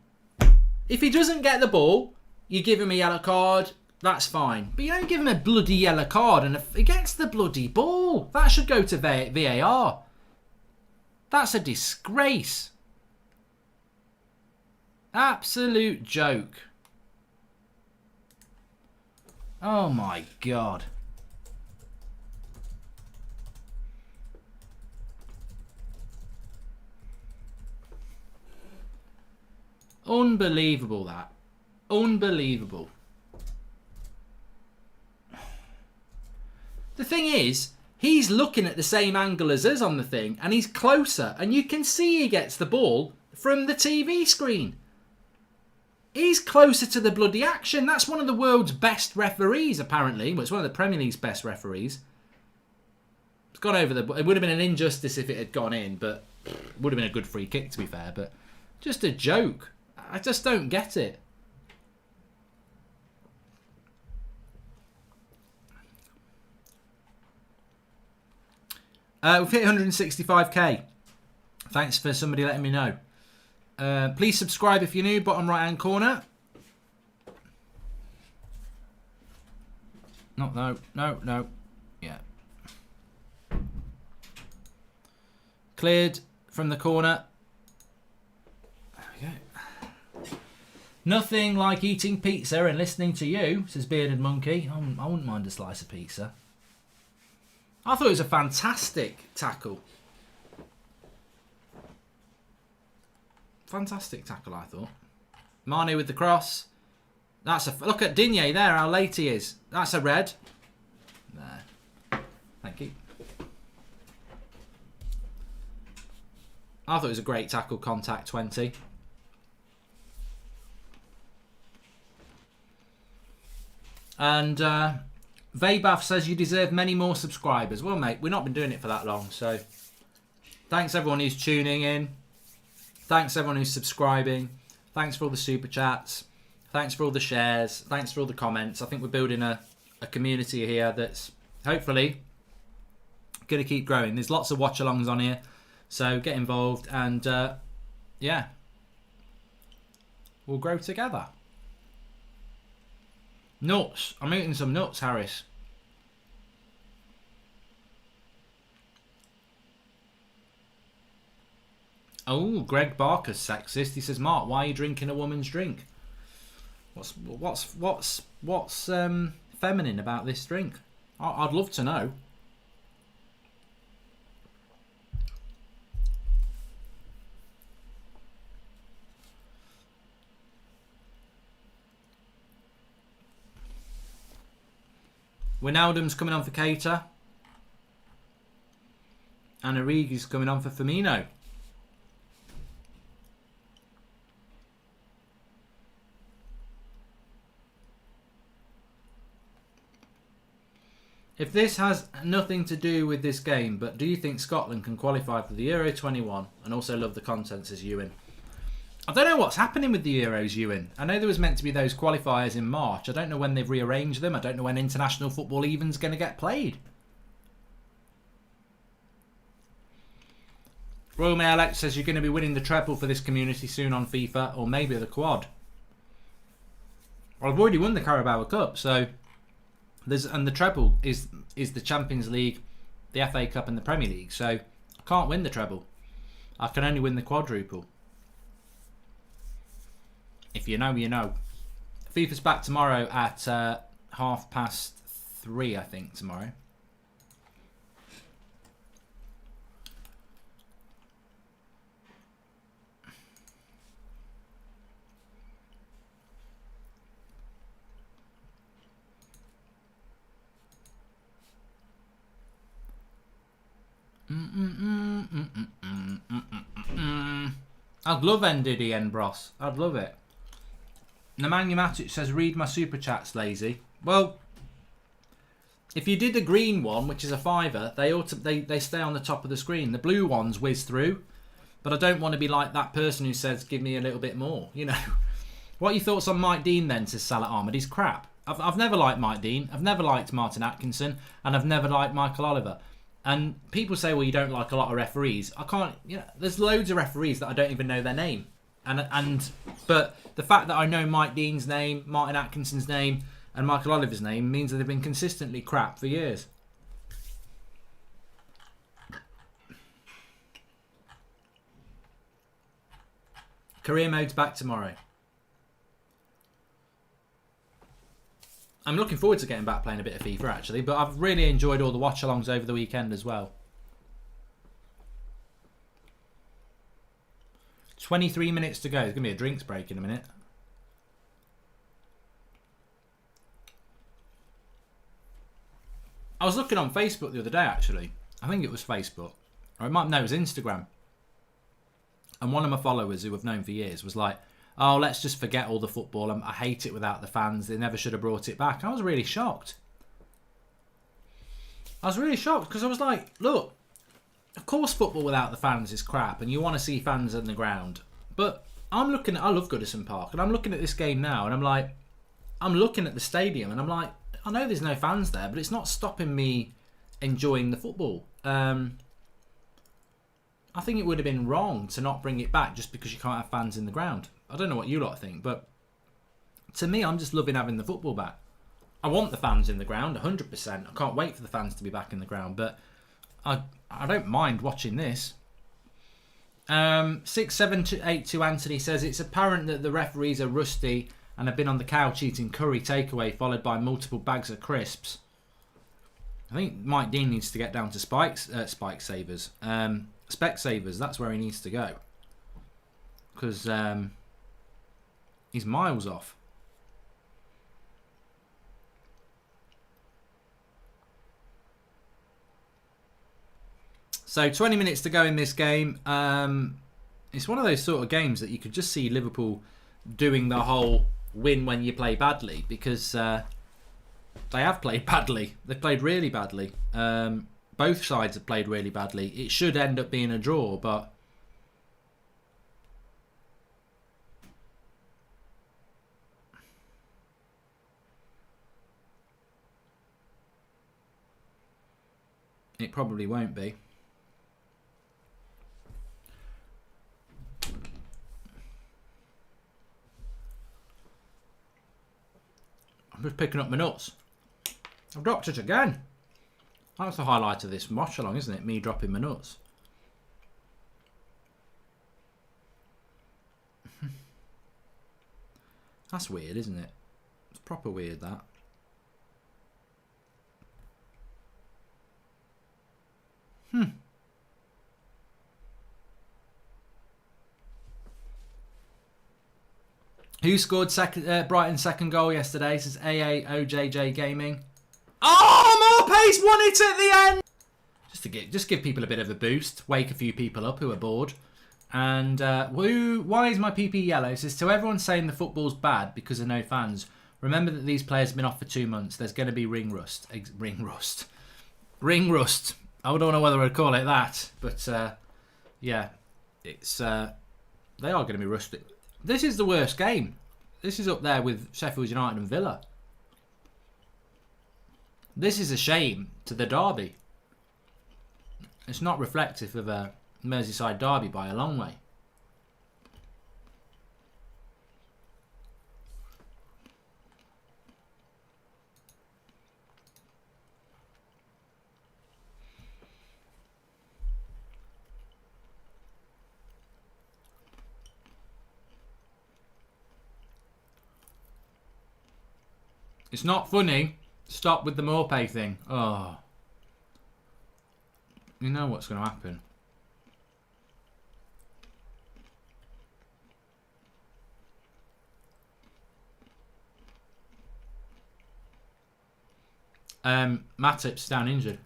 If he doesn't get the ball, you give him a yellow card, that's fine. But you don't give him a bloody yellow card and if he gets the bloody ball. That should go to VAR. That's a disgrace. Absolute joke. Oh my God. Unbelievable that. Unbelievable. The thing is, he's looking at the same angle as us on the thing and he's closer and you can see he gets the ball from the TV screen. He's closer to the bloody action. That's one of the world's best referees, apparently. Well, it's one of the Premier League's best referees. It's gone over the... It would have been an injustice if it had gone in, but it would have been a good free kick, to be fair. But just a joke. I just don't get it. We've hit 165k. Thanks for somebody letting me know. Please subscribe if you're new, bottom right hand corner. No. Yeah. Cleared from the corner. There we go. Nothing like eating pizza and listening to you, says Bearded Monkey. I wouldn't mind a slice of pizza. I thought it was a fantastic tackle. Fantastic tackle, I thought. Mane with the cross. That's a look at Digne there, how late he is. That's a red. There. Thank you. I thought it was a great tackle, contact 20. And Vabaf says you deserve many more subscribers. Well, mate, we've not been doing it for that long, so thanks everyone who's tuning in. Thanks everyone who's subscribing. Thanks for all the super chats. Thanks for all the shares. Thanks for all the comments. I think we're building a community here that's hopefully going to keep growing. There's lots of watch-alongs on here. So get involved and yeah, we'll grow together. Nuts. I'm eating some nuts, Harris. Oh, Greg Barker's sexist. He says, Mark, why are you drinking a woman's drink? What's feminine about this drink? I'd love to know. Wijnaldum's coming on for Keita. And Origi's coming on for Firmino. If this has nothing to do with this game, but do you think Scotland can qualify for the Euro 21 and also love the content, says Ewan? I don't know what's happening with the Euros, Ewan. I know there was meant to be those qualifiers in March. I don't know when they've rearranged them. I don't know when international football even's going to get played. Royal Mail X says you're going to be winning the treble for this community soon on FIFA, or maybe the quad. Well, I've already won the Carabao Cup, so... and the treble is the Champions League, the FA Cup and the Premier League, so I can't win the treble. I can only win the quadruple. If you know, you know. FIFA's back tomorrow at 3:30, I think, tomorrow. I'd love Ndidi and Bros. I'd love it. Nemanja Matic says, read my super chats, lazy. Well, if you did the green one, which is a £5, they stay on the top of the screen. The blue ones whiz through. But I don't want to be like that person who says, give me a little bit more. You know. What are your thoughts on Mike Dean then, says Salah Ahmed? He's crap. I've never liked Mike Dean. I've never liked Martin Atkinson. And I've never liked Michael Oliver. And people say, well, you don't like a lot of referees. I can't, you know, there's loads of referees that I don't even know their name. But the fact that I know Mike Dean's name, Martin Atkinson's name, and Michael Oliver's name means that they've been consistently crap for years. Career mode's back tomorrow. I'm looking forward to getting back playing a bit of FIFA, actually, but I've really enjoyed all the watch-alongs over the weekend as well. 23 minutes to go. There's going to be a drinks break in a minute. I was looking on Facebook the other day, actually. I think it was Facebook. Or it might, no, it was Instagram. And one of my followers, who I've known for years, was like, oh, let's just forget all the football. I hate it without the fans. They never should have brought it back. I was really shocked. I was really shocked because I was like, look, of course football without the fans is crap and you want to see fans on the ground. But I love Goodison Park, and I'm looking at this game now and I'm like, I'm looking at the stadium and I'm like, I know there's no fans there, but it's not stopping me enjoying the football. I think it would have been wrong to not bring it back just because you can't have fans in the ground. I don't know what you lot think, but to me, I'm just loving having the football back. I want the fans in the ground, 100%. I can't wait for the fans to be back in the ground, but I don't mind watching this. 6782 Anthony says, it's apparent that the referees are rusty and have been on the couch eating curry takeaway followed by multiple bags of crisps. I think Mike Dean needs to get down to Specsavers. Specsavers, that's where he needs to go. Because he's miles off. So 20 minutes to go in this game. It's one of those sort of games that you could just see Liverpool doing the whole win when you play badly, because they have played badly. They've played really badly. Both sides have played really badly. It should end up being a draw, but it probably won't be. I'm just picking up my nuts. I've dropped it again. That's the highlight of this watch-along, isn't it? Me dropping my nuts. That's weird, isn't it? It's proper weird, that. Who scored Brighton's second goal yesterday? This is AAOJJ Gaming. Oh, Morpace won it at the end! Just give people a bit of a boost. Wake a few people up who are bored. And why is my PP yellow? It says, to everyone saying the football's bad because of no fans, remember that these players have been off for 2 months. There's going to be ring rust. Ring rust. I don't know whether I'd call it that. But, yeah. It's they are going to be rusty. This is the worst game. This is up there with Sheffield United and Villa. This is a shame to the derby. It's not reflective of a Merseyside derby by a long way. It's not funny. Stop with the Morpay thing. Oh. You know what's going to happen. Matip's down injured.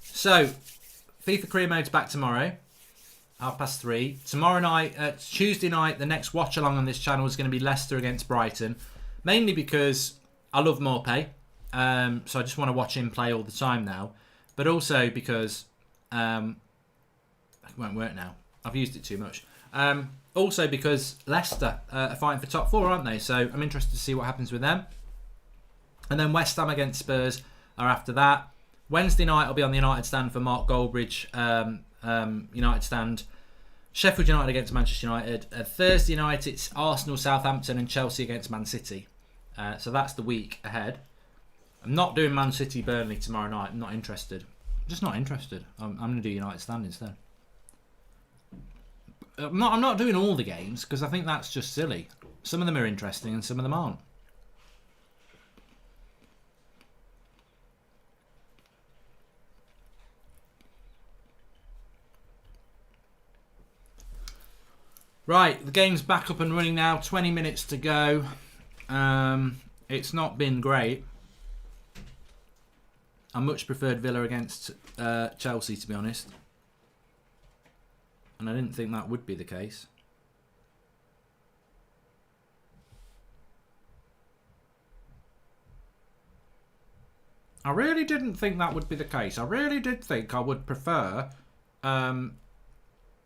So FIFA Career Mode's back tomorrow, 3:30. Tomorrow night, Tuesday night, the next watch along on this channel is going to be Leicester against Brighton, mainly because I love Morpay, so I just want to watch him play all the time now, but also because it won't work now. I've used it too much. Also because Leicester are fighting for top 4, aren't they? So I'm interested to see what happens with them. And then West Ham against Spurs are after that. Wednesday night I'll be on the United stand for Mark Goldbridge, United stand. Sheffield United against Manchester United. Thursday night it's Arsenal, Southampton and Chelsea against Man City. So that's the week ahead. I'm not doing Man City Burnley tomorrow night. I'm not interested. I'm just not interested. I'm going to do United stand instead. I'm not doing all the games because I think that's just silly. Some of them are interesting and some of them aren't. Right, the game's back up and running now. 20 minutes to go. It's not been great. I much preferred Villa against Chelsea, to be honest. And I didn't think that would be the case. I really didn't think that would be the case. I really did think I would prefer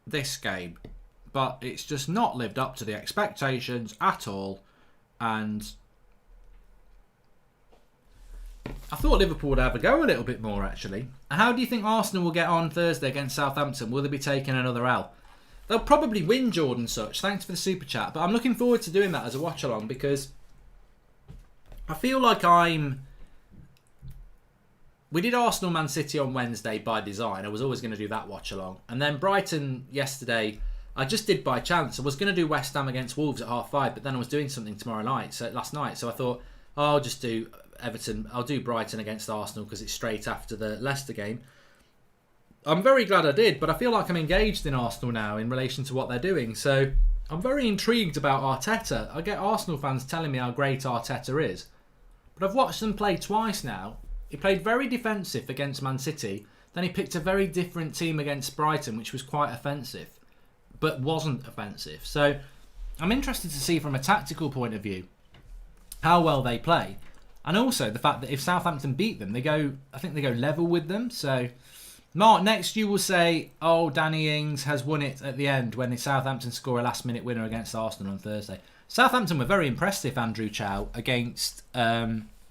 this game. But it's just not lived up to the expectations at all. And I thought Liverpool would have a go a little bit more, actually. How do you think Arsenal will get on Thursday against Southampton? Will they be taking another L? They'll probably win, Jordan Such. Thanks for the super chat. But I'm looking forward to doing that as a watch-along because I feel like we did Arsenal Man City on Wednesday by design. I was always going to do that watch-along. And then Brighton yesterday, I just did by chance. I was going to do West Ham against Wolves at 5:30, but then I was doing something last night. So I thought, oh, I'll just do Everton. I'll do Brighton against Arsenal because it's straight after the Leicester game. I'm very glad I did, but I feel like I'm engaged in Arsenal now in relation to what they're doing. So I'm very intrigued about Arteta. I get Arsenal fans telling me how great Arteta is. But I've watched them play twice now. He played very defensive against Man City. Then he picked a very different team against Brighton, which was quite offensive, but wasn't offensive. So I'm interested to see from a tactical point of view how well they play. And also the fact that if Southampton beat them, I think they go level with them. So Mark, next you will say, oh, Danny Ings has won it at the end when Southampton score a last-minute winner against Arsenal on Thursday. Southampton were very impressive, Andrew Chow, against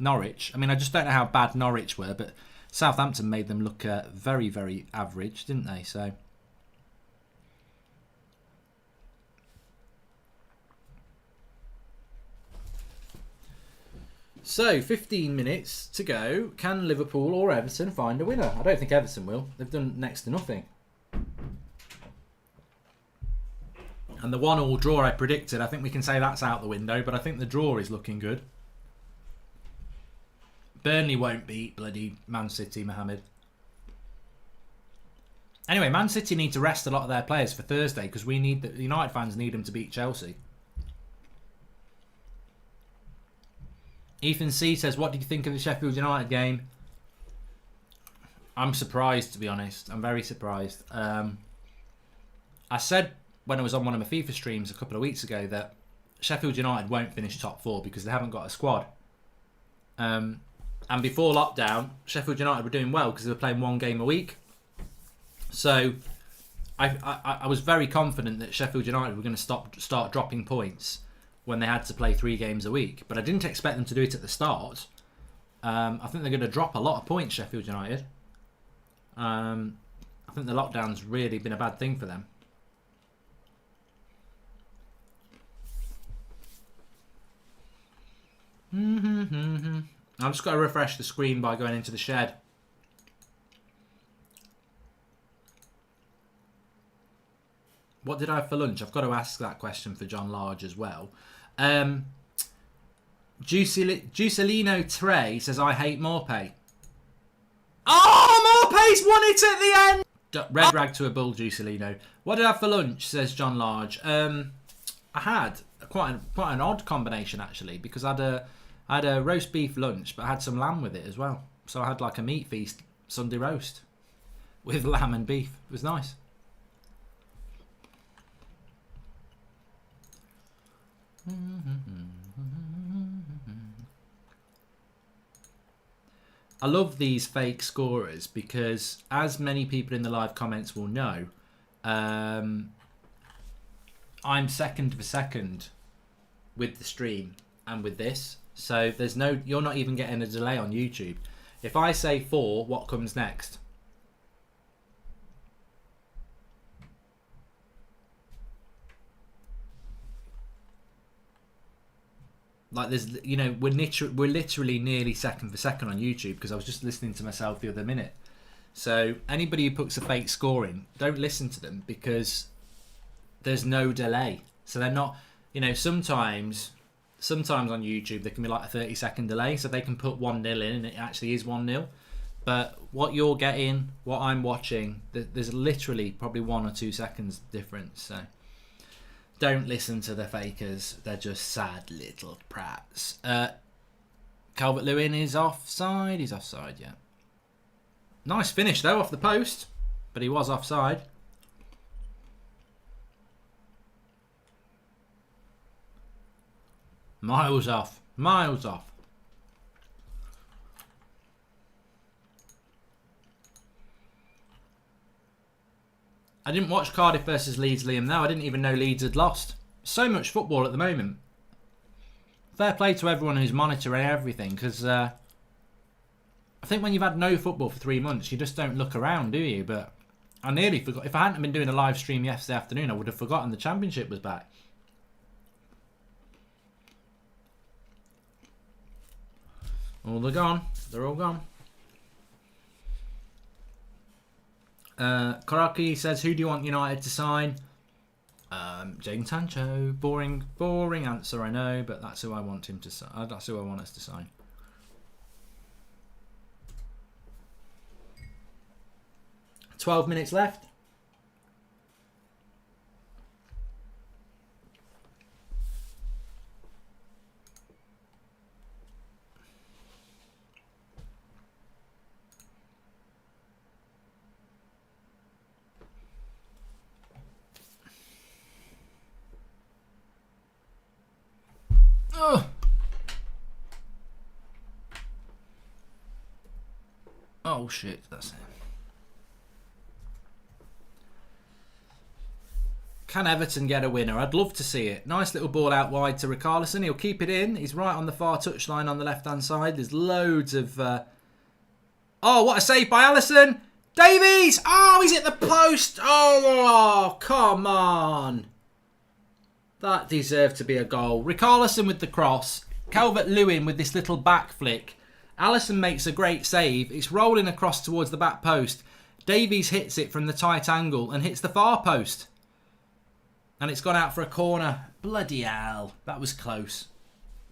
Norwich. I mean, I just don't know how bad Norwich were, but Southampton made them look very, very average, didn't they? So, 15 minutes to go. Can Liverpool or Everton find a winner? I don't think Everton will. They've done next to nothing. And the 1-1 draw I predicted, I think we can say that's out the window, but I think the draw is looking good. Burnley won't beat bloody Man City, Mohammed. Anyway, Man City need to rest a lot of their players for Thursday because the United fans need them to beat Chelsea. Ethan C says, what did you think of the Sheffield United game? I'm surprised, to be honest. I'm very surprised. I said when I was on one of my FIFA streams a couple of weeks ago that Sheffield United won't finish top 4 because they haven't got a squad. And before lockdown, Sheffield United were doing well because they were playing one game a week. So I was very confident that Sheffield United were going to start dropping points when they had to play 3 games a week. But I didn't expect them to do it at the start. I think they're going to drop a lot of points, Sheffield United. I think the lockdown's really been a bad thing for them. I've just got to refresh the screen by going into the shed. What did I have for lunch? I've got to ask that question for John Large as well. Juicelino Trey says, I hate Morpay. Oh, Morpay's won it at the end! Red rag to a bull, Juicelino. What did I have for lunch, says John Large. I had quite an odd combination, actually, because I had a roast beef lunch, but I had some lamb with it as well. So I had like a meat feast Sunday roast with lamb and beef. It was nice. I love these fake scorers because, as many people in the live comments will know, I'm second for second with the stream and with this. So there's no, you're not even getting a delay on YouTube. If I say 4, what comes next? Like there's, you know, we're literally nearly second for second on YouTube because I was just listening to myself the other minute. So anybody who puts a fake score in, don't listen to them because there's no delay. So they're not, you know, sometimes on YouTube there can be like a 30-second delay, so they can put 1-0 in and it actually is 1-0. But what you're getting, what I'm watching, there's literally probably 1 or 2 seconds difference. So don't listen to the fakers. They're just sad little prats. Calvert-Lewin is offside. He's offside, yeah. Nice finish, though, off the post. But he was offside. Miles off. Miles off. I didn't watch Cardiff versus Leeds, Liam. No, I didn't even know Leeds had lost. So much football at the moment. Fair play to everyone who's monitoring everything, because I think when you've had no football for 3 months, you just don't look around, do you? But I nearly forgot. If I hadn't been doing a live stream yesterday afternoon, I would have forgotten the Championship was back. Oh, they're gone. They're all gone. Karaki says, who do you want United to sign? Jadon Sancho. Boring answer, I know, but that's who I want him to sign. That's who I want us to sign. "12 minutes left. Oh shit, that's it. Can Everton get a winner? I'd love to see it. Nice little ball out wide to Richarlison. He'll keep it in. He's right on the far touchline on the left-hand side. There's loads of... Oh, what a save by Alisson! Davies! Oh, he's hit the post! Oh, come on! That deserved to be a goal. Richarlison with the cross. Calvert-Lewin with this little back flick. Alisson makes a great save. It's rolling across towards the back post. Davies hits it from the tight angle and hits the far post. And it's gone out for a corner. Bloody hell. That was close.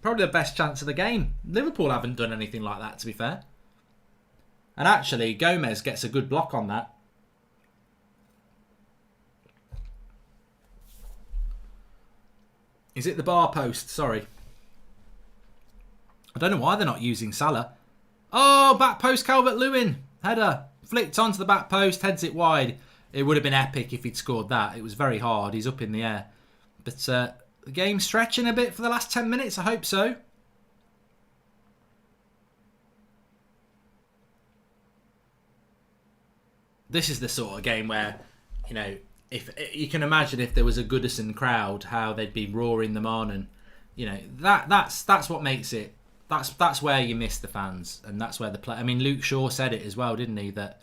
Probably the best chance of the game. Liverpool haven't done anything like that, to be fair. And actually, Gomez gets a good block on that. Is it the bar post? Sorry. I don't know why they're not using Salah. Oh, back post Calvert-Lewin. Header. Flicked onto the back post, heads it wide. It would have been epic if he'd scored that. It was very hard. He's up in the air. But the game's stretching a bit for the last 10 minutes. I hope so. This is the sort of game where, you know, if you can imagine if there was a Goodison crowd, how they'd be roaring them on, and you know that's what makes it. That's where you miss the fans, and that's where the play. I mean, Luke Shaw said it as well, didn't he? That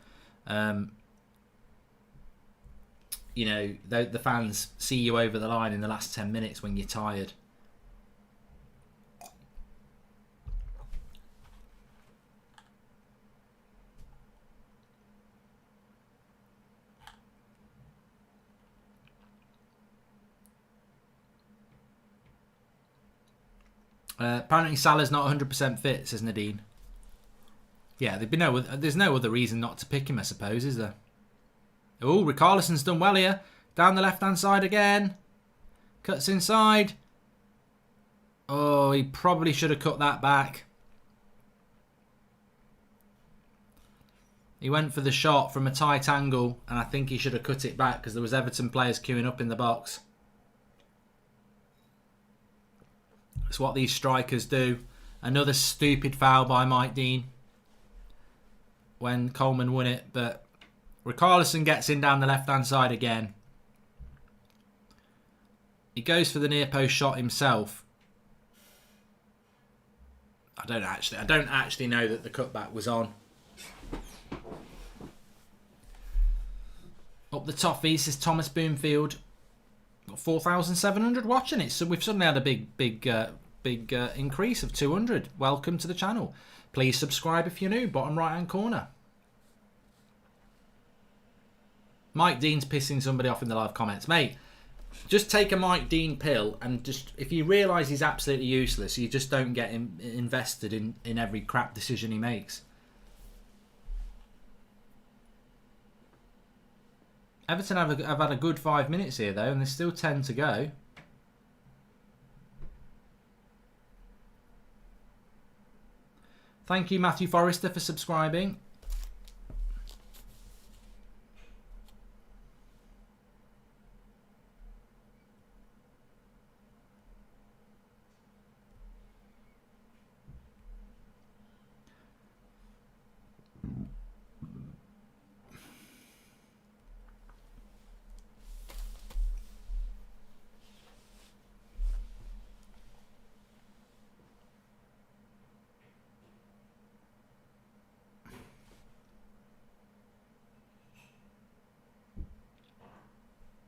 you know the fans see you over the line in the last 10 minutes when you're tired. Apparently Salah's not 100% fit, says Nadine. Yeah, there's no other reason not to pick him, I suppose, is there? Oh, Richarlison's done well here. Down the left-hand side again. Cuts inside. Oh, he probably should have cut that back. He went for the shot from a tight angle, and I think he should have cut it back because there was Everton players queuing up in the box. It's what these strikers do. Another stupid foul by Mike Dean when Coleman won it, but Richarlison gets in down the left-hand side again. He goes for the near post shot himself. I don't actually know that the cutback was on. Up the toffees says Thomas Boomfield. Got 4,700 watching it, so we've suddenly had a big increase of 200. Welcome to the channel. Please subscribe if you're new. Bottom right hand corner. Mike Dean's pissing somebody off in the live comments, mate. Just take a Mike Dean pill, and just if you realise he's absolutely useless, you just don't get him invested in every crap decision he makes. Everton have had a good 5 minutes here though, and there's still 10 to go. Thank you, Matthew Forrester, for subscribing.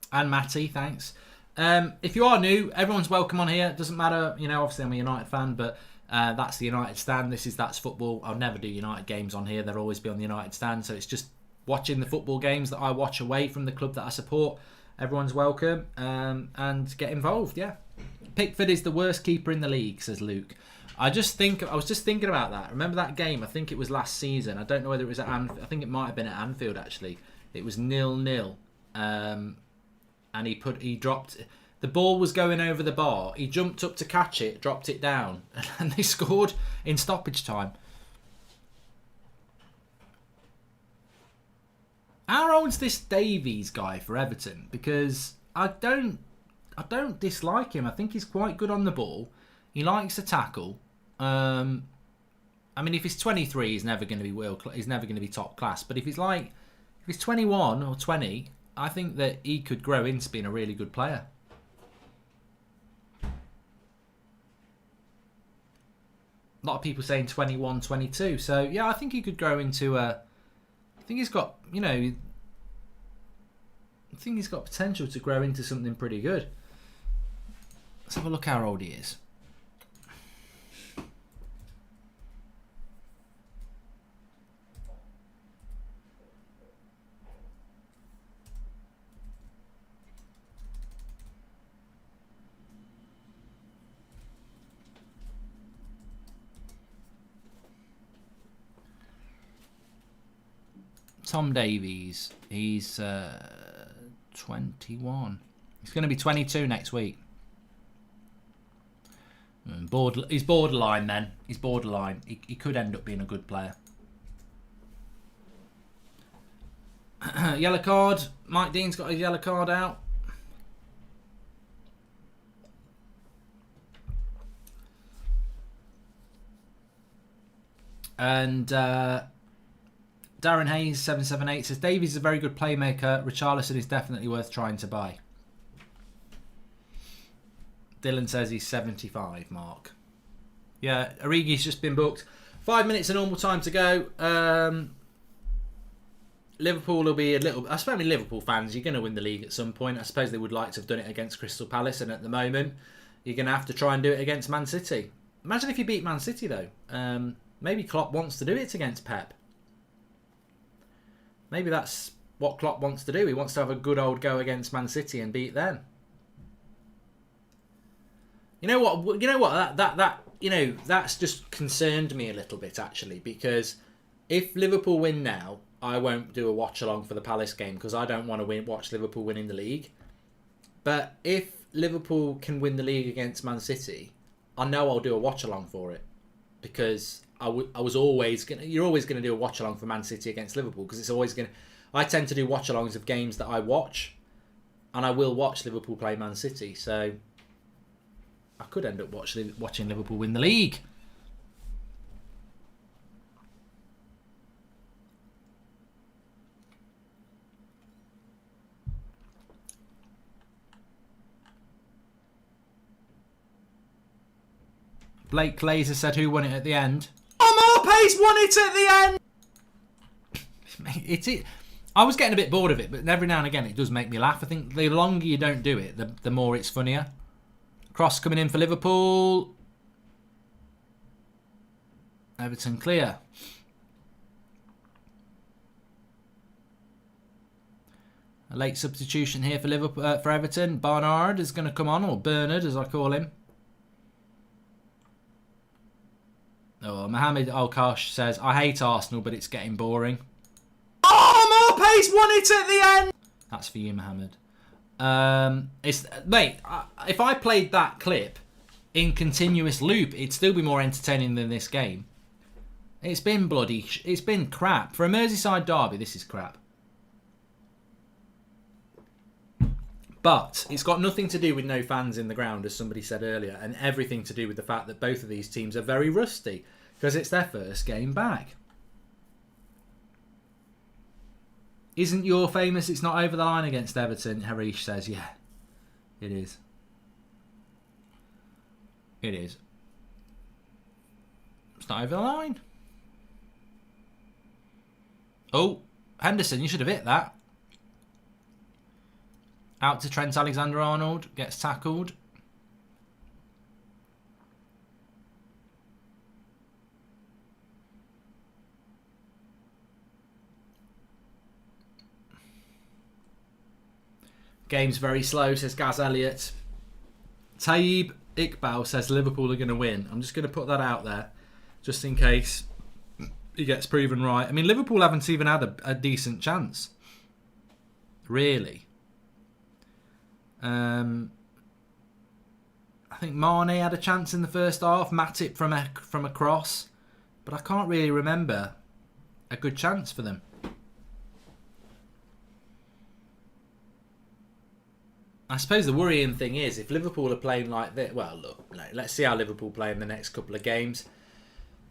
And Matty, thanks. If you are new, everyone's welcome on here. It doesn't matter, you know, obviously I'm a United fan, but that's the United stand. That's football. I'll never do United games on here. They'll always be on the United stand. So it's just watching the football games that I watch away from the club that I support. Everyone's welcome and get involved, yeah. Pickford is the worst keeper in the league, says Luke. I was just thinking about that. Remember that game? I think it was last season. I don't know whether it was at Anfield. I think it might have been at Anfield, actually. It was 0-0. And he dropped, the ball was going over the bar. He jumped up to catch it, dropped it down, and they scored in stoppage time. How old's this Davies guy for Everton? Because I don't dislike him. I think he's quite good on the ball. He likes to tackle. I mean, if he's 23, he's never going to be he's never going to be top class. But if he's 21 or 20. I think that he could grow into being a really good player. A lot of people saying 21, 22. So, yeah, I think he could grow into a... I think he's got, you know... I think he's got potential to grow into something pretty good. Let's have a look how old he is. Tom Davies, he's 21. He's going to be 22 next week. He's borderline then. He's borderline. He could end up being a good player. Yellow card. Mike Dean's got his yellow card out. And... Darren Hayes 778 says Davies is a very good playmaker. Richarlison is definitely worth trying to buy. Dylan says he's 75, Mark. Yeah, Origi's just been booked. 5 minutes of normal time to go. Liverpool will be a little... I suppose Liverpool fans, you're going to win the league at some point. I suppose they would like to have done it against Crystal Palace, and at the moment, you're going to have to try and do it against Man City. Imagine if you beat Man City, though. Maybe Klopp wants to do it against Pep. Maybe that's what Klopp wants to do. He wants to have a good old go against Man City and beat them. You know what? you know, that's just concerned me a little bit, actually, because if Liverpool win now, I won't do a watch-along for the Palace game because I don't want to watch Liverpool winning the league. But if Liverpool can win the league against Man City, I know I'll do a watch-along for it because I was always going to... You're always going to do a watch-along for Man City against Liverpool because it's always going to... I tend to do watch-alongs of games that I watch, and I will watch Liverpool play Man City, so I could end up watching Liverpool win the league. Blake Glazer said, who won it at the end? Oh, Morpace won it at the end! I was getting a bit bored of it, but every now and again it does make me laugh. I think the longer you don't do it, the more it's funnier. Cross coming in for Liverpool. Everton clear. A late substitution here for Liverpool for Everton. Barnard is going to come on, or Bernard as I call him. Oh, Mohamed Alkosh says, I hate Arsenal, but it's getting boring. Oh, Morpace won it at the end! That's for you, Mohamed. Mate, if I played that clip in continuous loop, it'd still be more entertaining than this game. It's been it's been crap. For a Merseyside derby, this is crap. But it's got nothing to do with no fans in the ground, as somebody said earlier, and everything to do with the fact that both of these teams are very rusty because it's their first game back. Isn't your famous it's not over the line against Everton? Harish says, yeah, it is. It is. It's not over the line. Oh, Henderson, you should have hit that. Out to Trent Alexander-Arnold. Gets tackled. Game's very slow, says Gaz Elliott. Taib Iqbal says Liverpool are going to win. I'm just going to put that out there, just in case he gets proven right. I mean, Liverpool haven't even had a decent chance. Really. I think Mane had a chance in the first half. Matip from a cross. But I can't really remember a good chance for them. I suppose the worrying thing is if Liverpool are playing like this... Well, look, let's see how Liverpool play in the next couple of games.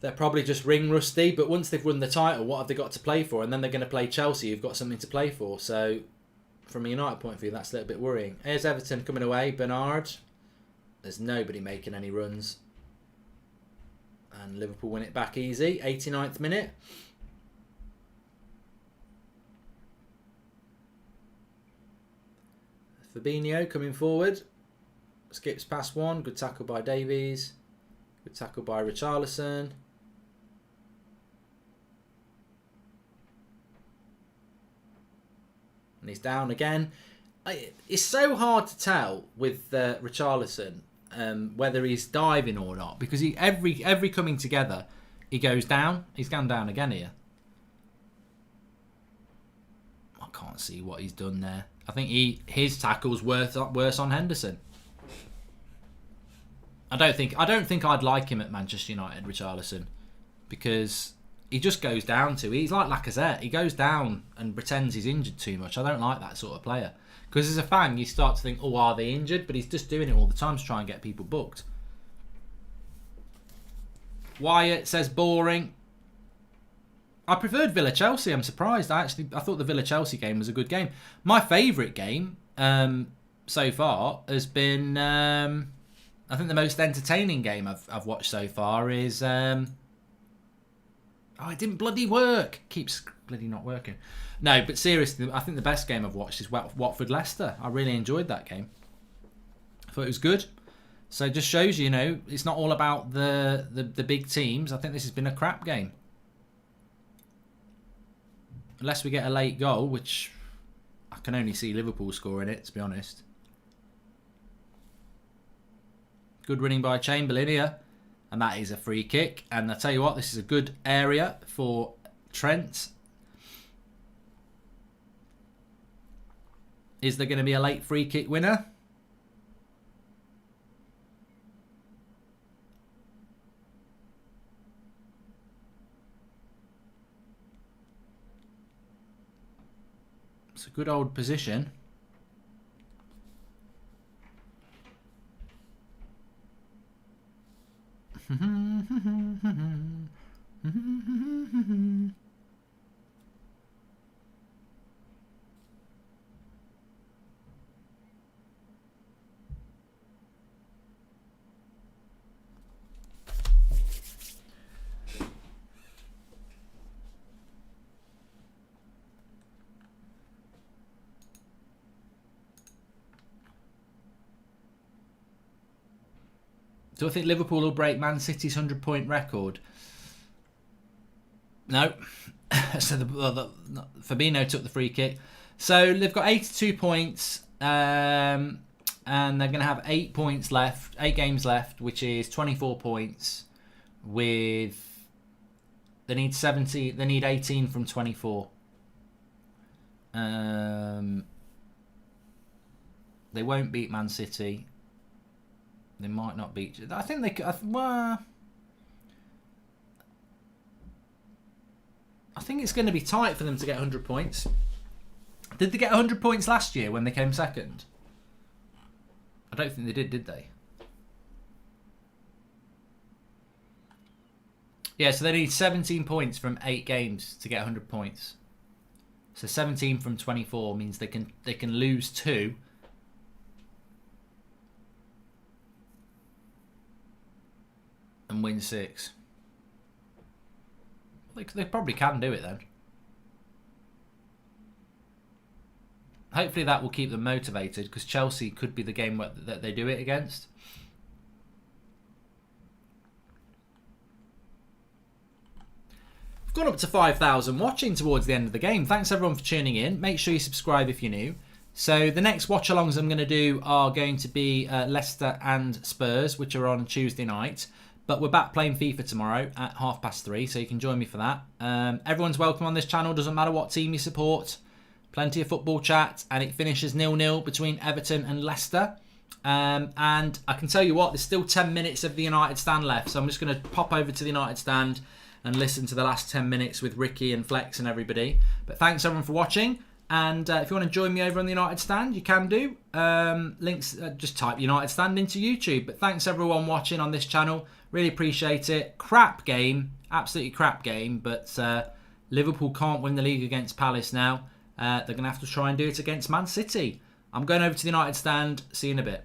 They're probably just ring rusty, but once they've won the title, what have they got to play for? And then they're going to play Chelsea, who've got something to play for. So, from a United point of view, that's a little bit worrying. Here's Everton coming away. Bernard. There's nobody making any runs. And Liverpool win it back easy. 89th minute. Fabinho coming forward. Skips past one. Good tackle by Davies. Good tackle by Richarlison. And he's down again. It's so hard to tell with Richarlison whether he's diving or not, because every coming together he goes down. He's gone down again here. I can't see what he's done there. I think his tackle's worse on Henderson. I don't think I'd like him at Manchester United, Richarlison, because he just goes down to... He's like Lacazette. He goes down and pretends he's injured too much. I don't like that sort of player. Because as a fan, you start to think, oh, are they injured? But he's just doing it all the time to try and get people booked. Wyatt says boring. I preferred Villa-Chelsea. I'm surprised. I thought the Villa-Chelsea game was a good game. My favourite game so far has been... I think the most entertaining game I've watched so far is... it didn't bloody work. Keeps bloody not working. No, but seriously, I think the best game I've watched is Watford-Leicester. I really enjoyed that game. I thought it was good. So it just shows you, it's not all about the big teams. I think this has been a crap game. Unless we get a late goal, which I can only see Liverpool scoring it, to be honest. Good running by Chamberlain here. And that is a free kick. And I tell you what, this is a good area for Trent. Is there going to be a late free kick winner? It's a good old position. Do I think Liverpool will break Man City's 100-point record? No. So Fabinho took the free kick. So they've got 82 points, and they're going to have 8 points left, 8 games left, which is 24 points. With they need 18 from 24. They won't beat Man City. They might not beat. I think they could. Well, I think it's going to be tight for them to get 100 points. Did they get 100 points last year when they came second? I don't think they did they? Yeah, so they need 17 points from 8 games to get 100 points. So 17 from 24 means they can lose 2. And win 6. They probably can do it then. Hopefully that will keep them motivated, because Chelsea could be the game that they do it against. We've gone up to 5,000 watching towards the end of the game. Thanks everyone for tuning in. Make sure you subscribe if you're new. So the next watch-alongs I'm going to do are going to be Leicester and Spurs, which are on Tuesday night. But we're back playing FIFA tomorrow at 3:30, so you can join me for that. Everyone's welcome on this channel, doesn't matter what team you support. Plenty of football chat, and it finishes 0-0 between Everton and Leicester. And I can tell you what, there's still 10 minutes of the United stand left, so I'm just going to pop over to the United stand and listen to the last 10 minutes with Ricky and Flex and everybody. But thanks everyone for watching. And if you want to join me over on the United Stand, you can do. Links, just type United Stand into YouTube. But thanks everyone watching on this channel. Really appreciate it. Crap game. Absolutely crap game. But Liverpool can't win the league against Palace now. They're going to have to try and do it against Man City. I'm going over to the United Stand. See you in a bit.